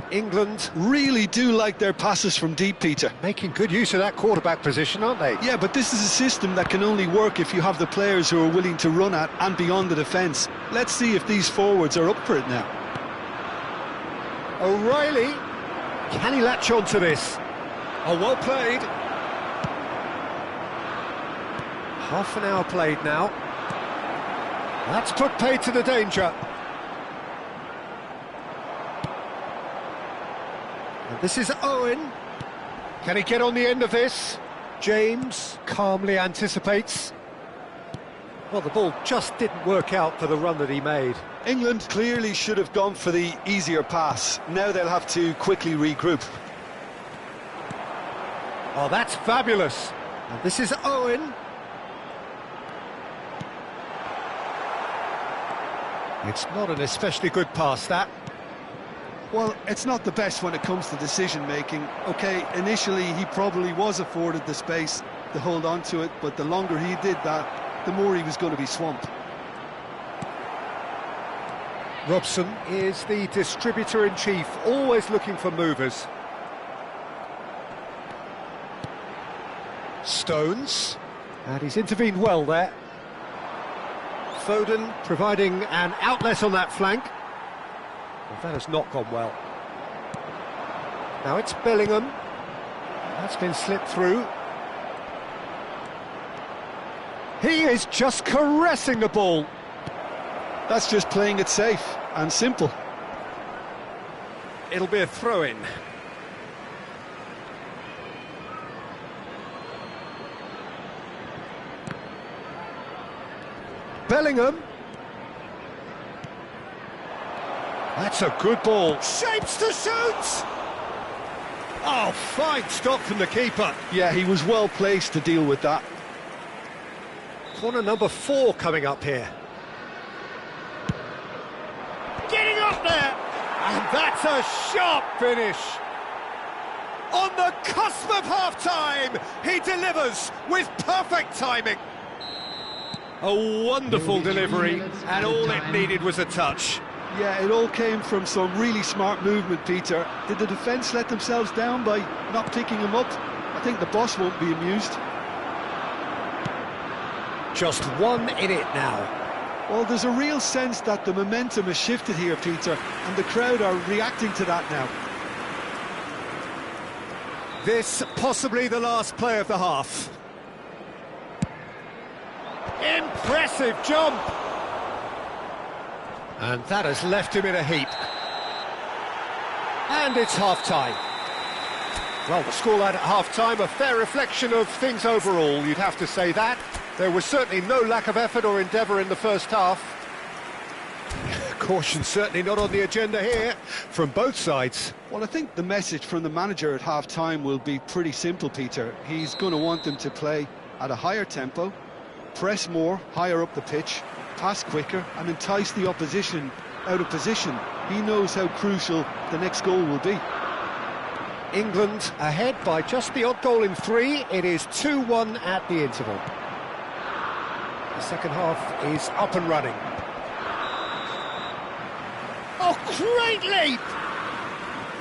England really do like their passes from deep, Peter. Making good use of that quarterback position, aren't they? Yeah, but this is a system that can only work if you have the players who are willing to run at and beyond the defence. Let's see if these forwards are up for it now. O'Reilly, can he latch on to this? Oh, well played. Half an hour played now. That's put paid to the danger. And this is Owen. Can he get on the end of this? James calmly anticipates. Well, the ball just didn't work out for the run that he made. England clearly should have gone for the easier pass. Now they'll have to quickly regroup. Oh, that's fabulous. And this is Owen. It's not an especially good pass, that. Well, it's not the best when it comes to decision-making. OK, initially he probably was afforded the space to hold on to it, but the longer he did that, the more he was going to be swamped. Robson is the distributor-in-chief, always looking for movers. Stones, and he's intervened well there. Foden providing an outlet on that flank. Well, that has not gone well. Now it's Bellingham. That's been slipped through. He is just caressing the ball. That's just playing it safe and simple. It'll be a throw-in. Bellingham. That's a good ball. Shapes to shoot! Oh, fine stop from the keeper. Yeah, he was well placed to deal with that. Corner number 4 coming up here. Getting up there! And that's a sharp finish. On the cusp of half-time, he delivers with perfect timing. A wonderful delivery, and all it needed was a touch. Yeah, it all came from some really smart movement, Peter. Did the defence let themselves down by not picking him up? I think the boss won't be amused. Just 1 in it now. Well, there's a real sense that the momentum has shifted here, Peter, and the crowd are reacting to that now. This possibly the last play of the half. Impressive jump! And that has left him in a heap. And it's half-time. Well, the scoreline at half-time, a fair reflection of things overall, you'd have to say that. There was certainly no lack of effort or endeavour in the first half. Caution certainly not on the agenda here, from both sides. Well, I think the message from the manager at half-time will be pretty simple, Peter. He's going to want them to play at a higher tempo, press more, higher up the pitch, pass quicker and entice the opposition out of position. He knows how crucial the next goal will be. England ahead by just the odd goal in 3. It is 2-1 at the interval. The second half is up and running. Oh, great leap!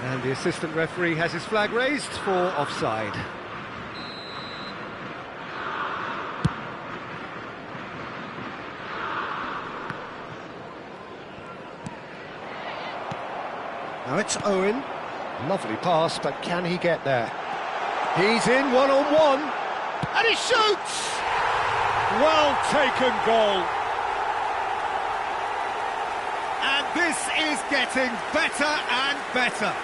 And the assistant referee has his flag raised for offside. Now it's Owen. Lovely pass, but can he get there? He's in one-on-one, and he shoots! Well taken goal. And this is getting better and better.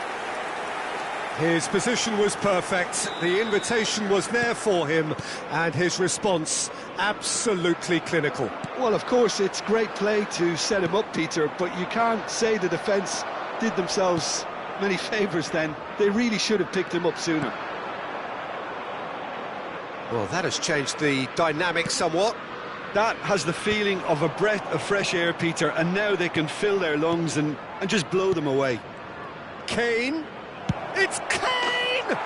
His position was perfect, the invitation was there for him, and his response absolutely clinical. Well, of course, it's great play to set him up, Peter, but you can't say the defence did themselves many favours then. They really should have picked him up sooner. Well, that has changed the dynamic somewhat. That has the feeling of a breath of fresh air, Peter, and now they can fill their lungs and just blow them away. Kane. It's Kane!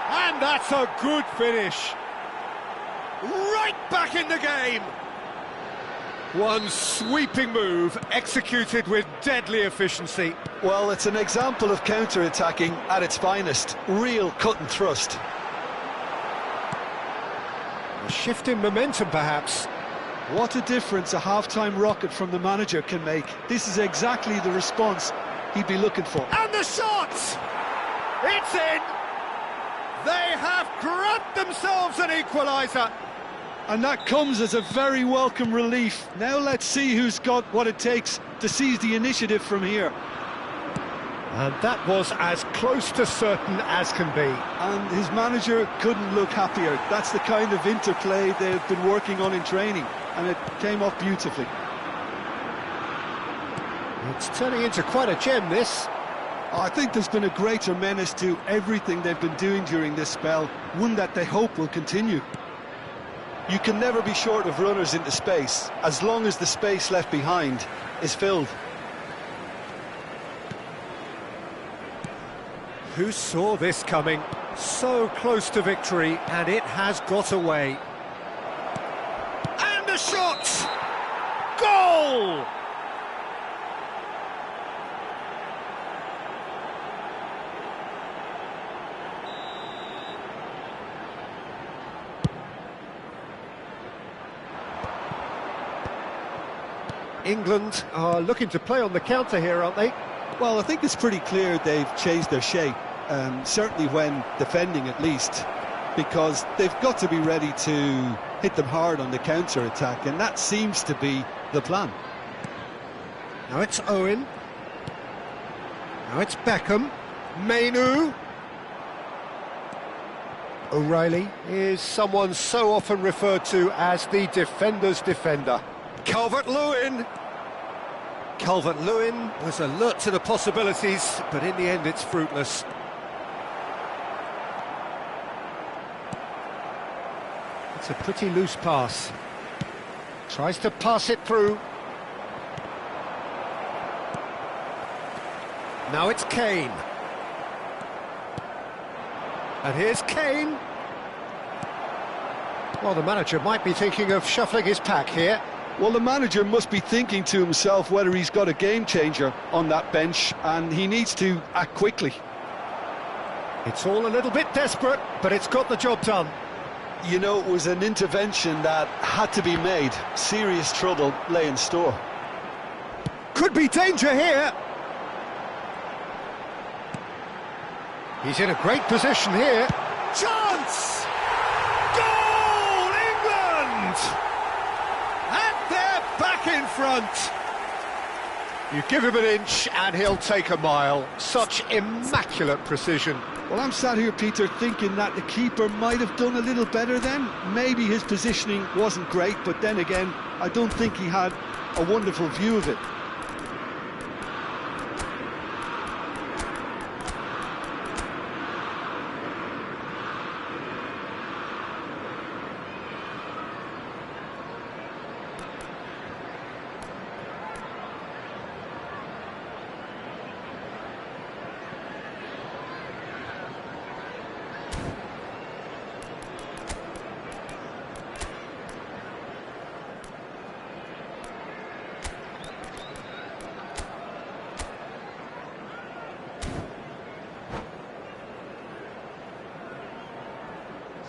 And that's a good finish. Right back in the game. One sweeping move, executed with deadly efficiency. Well, it's an example of counter-attacking at its finest. Real cut and thrust. A shift in momentum, perhaps. What a difference a half-time rocket from the manager can make. This is exactly the response he'd be looking for. And the shot! It's in! They have grabbed themselves an equaliser. And that comes as a very welcome relief. Now let's see who's got what it takes to seize the initiative from here. And that was as close to certain as can be. And his manager couldn't look happier. That's the kind of interplay they've been working on in training, and it came off beautifully. It's turning into quite a gem, this. I think there's been a greater menace to everything they've been doing during this spell, one that they hope will continue. You can never be short of runners into space, as long as the space left behind is filled. Who saw this coming? So close to victory, and it has got away. And a shot! Goal! England are looking to play on the counter here, aren't they? Well, I think it's pretty clear they've changed their shape, certainly when defending at least, because they've got to be ready to hit them hard on the counter-attack, and that seems to be the plan. Now it's Owen. Now it's Beckham. Mainu. O'Reilly is someone so often referred to as the defender's defender. Calvert-Lewin. Calvert-Lewin was alert to the possibilities, but in the end it's fruitless. It's a pretty loose pass. Tries to pass it through. Now it's Kane. And here's Kane. Well, the manager might be thinking of shuffling his pack here. Well, the manager must be thinking to himself whether he's got a game changer on that bench, and he needs to act quickly. It's all a little bit desperate, but it's got the job done. You know, it was an intervention that had to be made. Serious trouble lay in store. Could be danger here. He's in a great position here. Chance! Goal, England! And they're back in front. You give him an inch and he'll take a mile. Such immaculate precision. Well, I'm sat here, Peter, thinking that the keeper might have done a little better then. Maybe his positioning wasn't great, but then again, I don't think he had a wonderful view of it.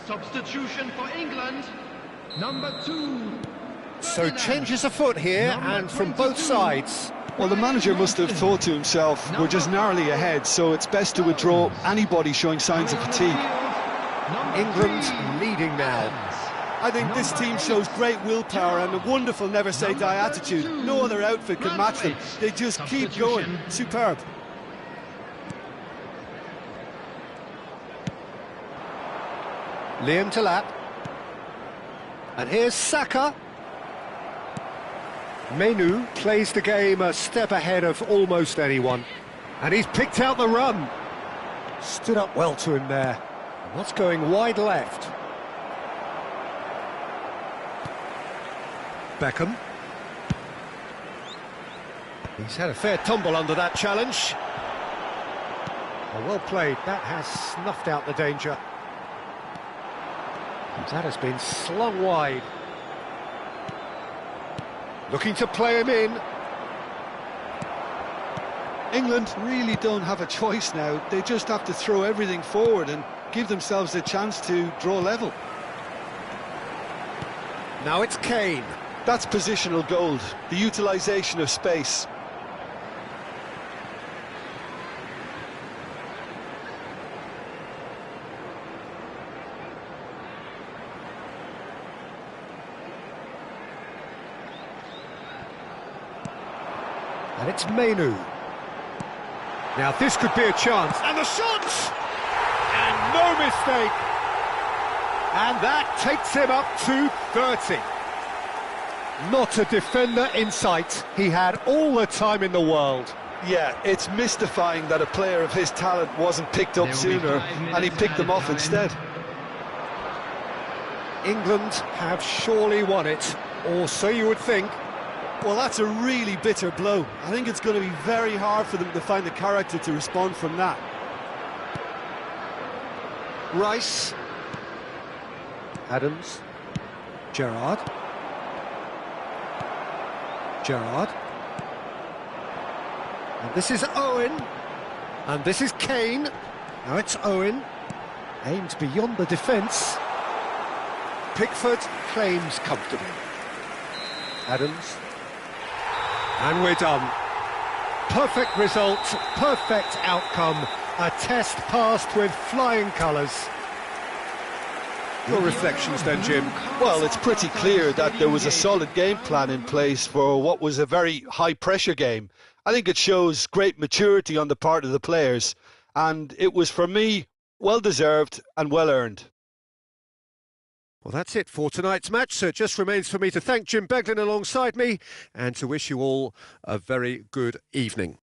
Substitution for England, number 2. So changes afoot here, and from both sides. Well, the manager must have thought to himself, we're just narrowly ahead, so it's best to withdraw anybody showing signs of fatigue. England leading now. I think this team shows great willpower and a wonderful never-say-die attitude. No other outfit can match them. They just keep going. Superb. Liam to lap. And here's Saka. Mainu plays the game a step ahead of almost anyone. And he's picked out the run. Stood up well to him there. And that's going wide left. Beckham. He's had a fair tumble under that challenge. Oh, well played. That has snuffed out the danger. That has been slung wide. Looking to play him in. England really don't have a choice now. They just have to throw everything forward and give themselves a chance to draw level. Now it's Kane. That's positional gold, the utilisation of space. And it's Mainu. Now this could be a chance, and the shot! And no mistake! And that takes him up to 30. Not a defender in sight. He had all the time in the world. Yeah, it's mystifying that a player of his talent wasn't picked up sooner, and he picked them off instead. England have surely won it, or so you would think. Well, that's a really bitter blow. I think it's going to be very hard for them to find the character to respond from that. Rice. Adams. Gerrard. Gerrard. And this is Owen. And this is Kane. Now it's Owen. Aimed beyond the defence. Pickford claims comfortably. Adams. And we're done. Perfect result, perfect outcome. A test passed with flying colours. Your reflections then, Jim? Well, it's pretty clear that there was a solid game plan in place for what was a very high-pressure game. I think it shows great maturity on the part of the players, and it was, for me, well-deserved and well-earned. Well, that's it for tonight's match, so it just remains for me to thank Jim Beglin alongside me and to wish you all a very good evening.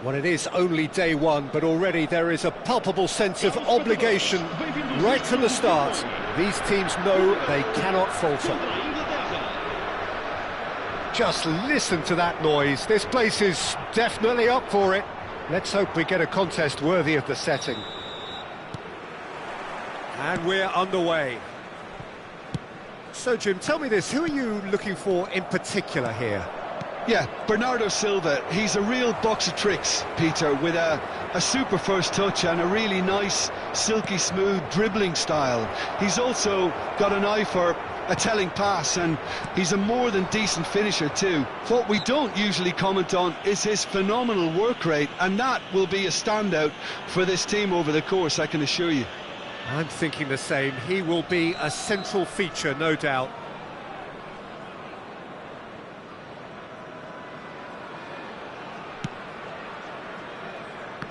Well, it is only day one, but already there is a palpable sense of obligation right from the start. These teams know they cannot falter. Just listen to that noise. This place is definitely up for it. Let's hope we get a contest worthy of the setting. And we're underway. So, Jim, tell me this, who are you looking for in particular here? Yeah, Bernardo Silva, he's a real box of tricks, Peter, with a super first touch and a really nice, silky smooth dribbling style. He's also got an eye for a telling pass, and he's a more than decent finisher too. What we don't usually comment on is his phenomenal work rate, and that will be a standout for this team over the course, I can assure you. I'm thinking the same. He will be a central feature, no doubt.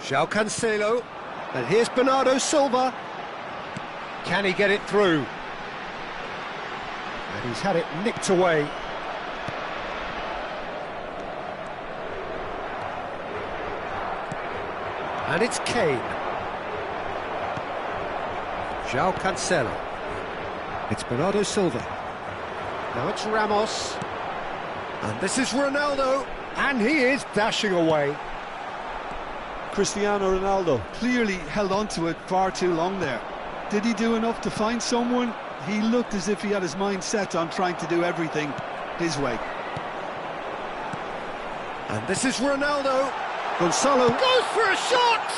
João Cancelo, and here's Bernardo Silva. Can he get it through? And he's had it nicked away. And it's Kane. João Cancelo. It's Bernardo Silva. Now it's Ramos. And this is Ronaldo. And he is dashing away. Cristiano Ronaldo. Clearly held on to it far too long there. Did he do enough to find someone? He looked as if he had his mind set on trying to do everything his way. And this is Ronaldo. Gonzalo goes for a shot!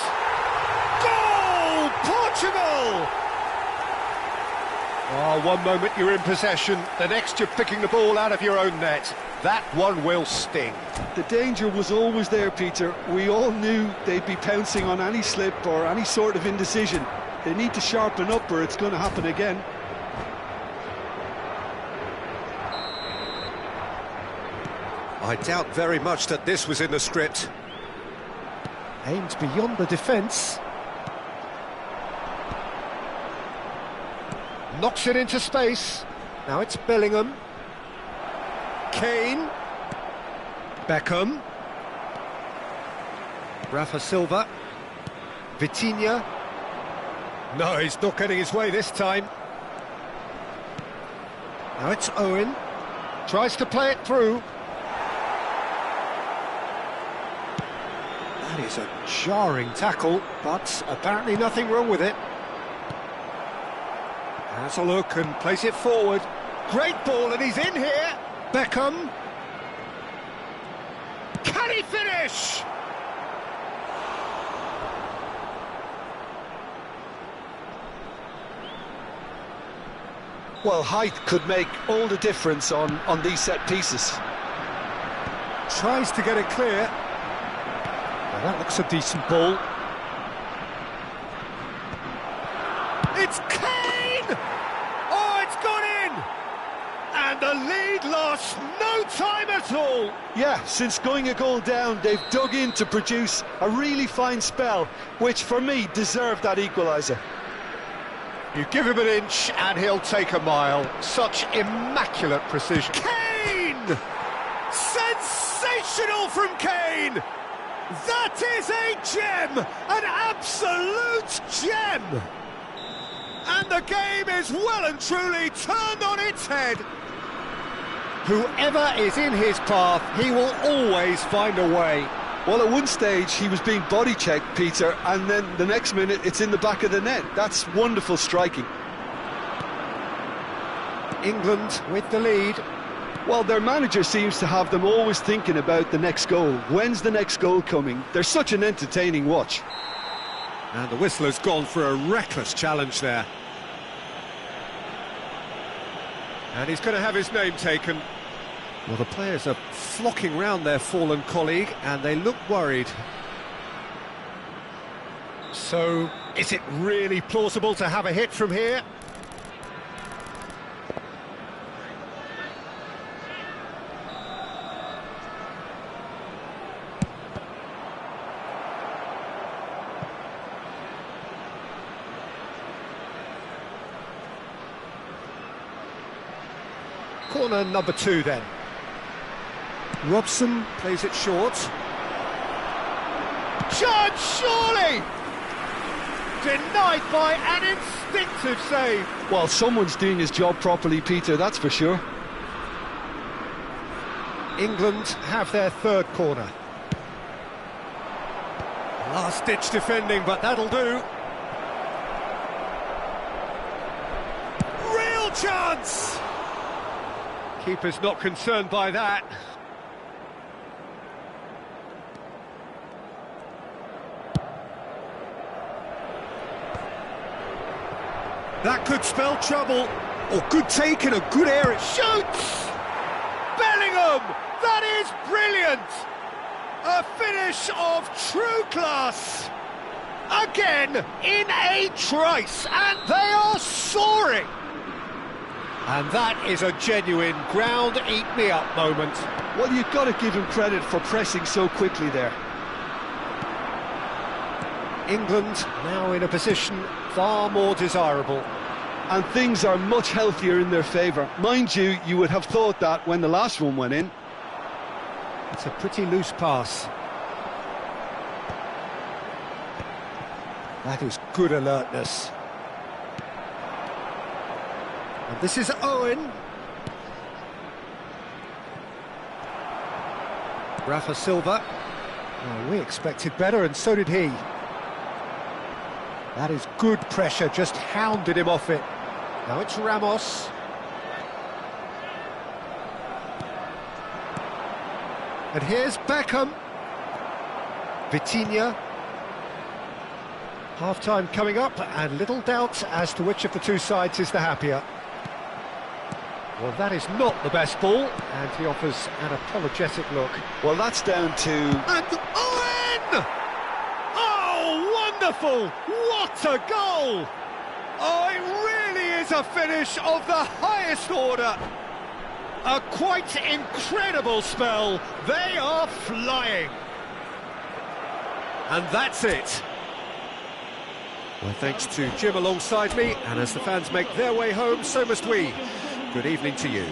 Goal! Portugal! Oh, one moment you're in possession, the next you're picking the ball out of your own net. That one will sting. The danger was always there, Peter. We all knew they'd be pouncing on any slip or any sort of indecision. They need to sharpen up or it's going to happen again. I doubt very much that this was in the script. Aimed beyond the defence. Knocks it into space. Now it's Bellingham. Kane. Beckham. Rafa Silva. Vitinha. No, he's not getting his way this time. Now it's Owen. Tries to play it through. That is a jarring tackle, but apparently nothing wrong with it. Has a look and plays it forward. Great ball, and he's in here. Beckham. Can he finish? Well, height could make all the difference on these set pieces. Tries to get it clear. Now that looks a decent ball. It's Kane! Oh, it's gone in! And the lead lost no time at all. Yeah, since going a goal down, they've dug in to produce a really fine spell, which for me deserved that equaliser. You give him an inch and he'll take a mile. Such immaculate precision. Kane! Sensational from Kane! That is a gem! An absolute gem! And the game is well and truly turned on its head. Whoever is in his path, he will always find a way. Well, at one stage he was being body checked, Peter, and then the next minute it's in the back of the net. That's wonderful striking. England with the lead. Well, their manager seems to have them always thinking about the next goal. When's the next goal coming? They're such an entertaining watch. And the whistler's gone for a reckless challenge there. And he's going to have his name taken. Well, the players are flocking round their fallen colleague, and they look worried. So, is it really plausible to have a hit from here? Corner number 2 then. Robson plays it short. Chance, surely! Denied by an instinctive save. Well, someone's doing his job properly, Peter, that's for sure. England have their third corner. Last-ditch defending, but that'll do. Real chance! Keeper's not concerned by that. That could spell trouble. Oh, good take and a good area. Shoots! Bellingham! That is brilliant! A finish of true class. Again, in a trice, and they are soaring. And that is a genuine ground-eat-me-up moment. Well, you've got to give him credit for pressing so quickly there. England now in a position far more desirable. And things are much healthier in their favour. Mind you, you would have thought that when the last one went in. It's a pretty loose pass. That is good alertness. And this is Owen. Rafa Silva. Oh, we expected better, and so did he. That is good pressure, just hounded him off it. Now it's Ramos. And here's Beckham. Vitinha. Half-time coming up, and little doubt as to which of the two sides is the happier. Well, that is not the best ball, and he offers an apologetic look. Well, that's down to... And Owen! Oh, wonderful! What a goal! Oh, it really is a finish of the highest order. A quite incredible spell. They are flying. And that's it. Well, thanks to Jim alongside me, and as the fans make their way home, so must we. Good evening to you.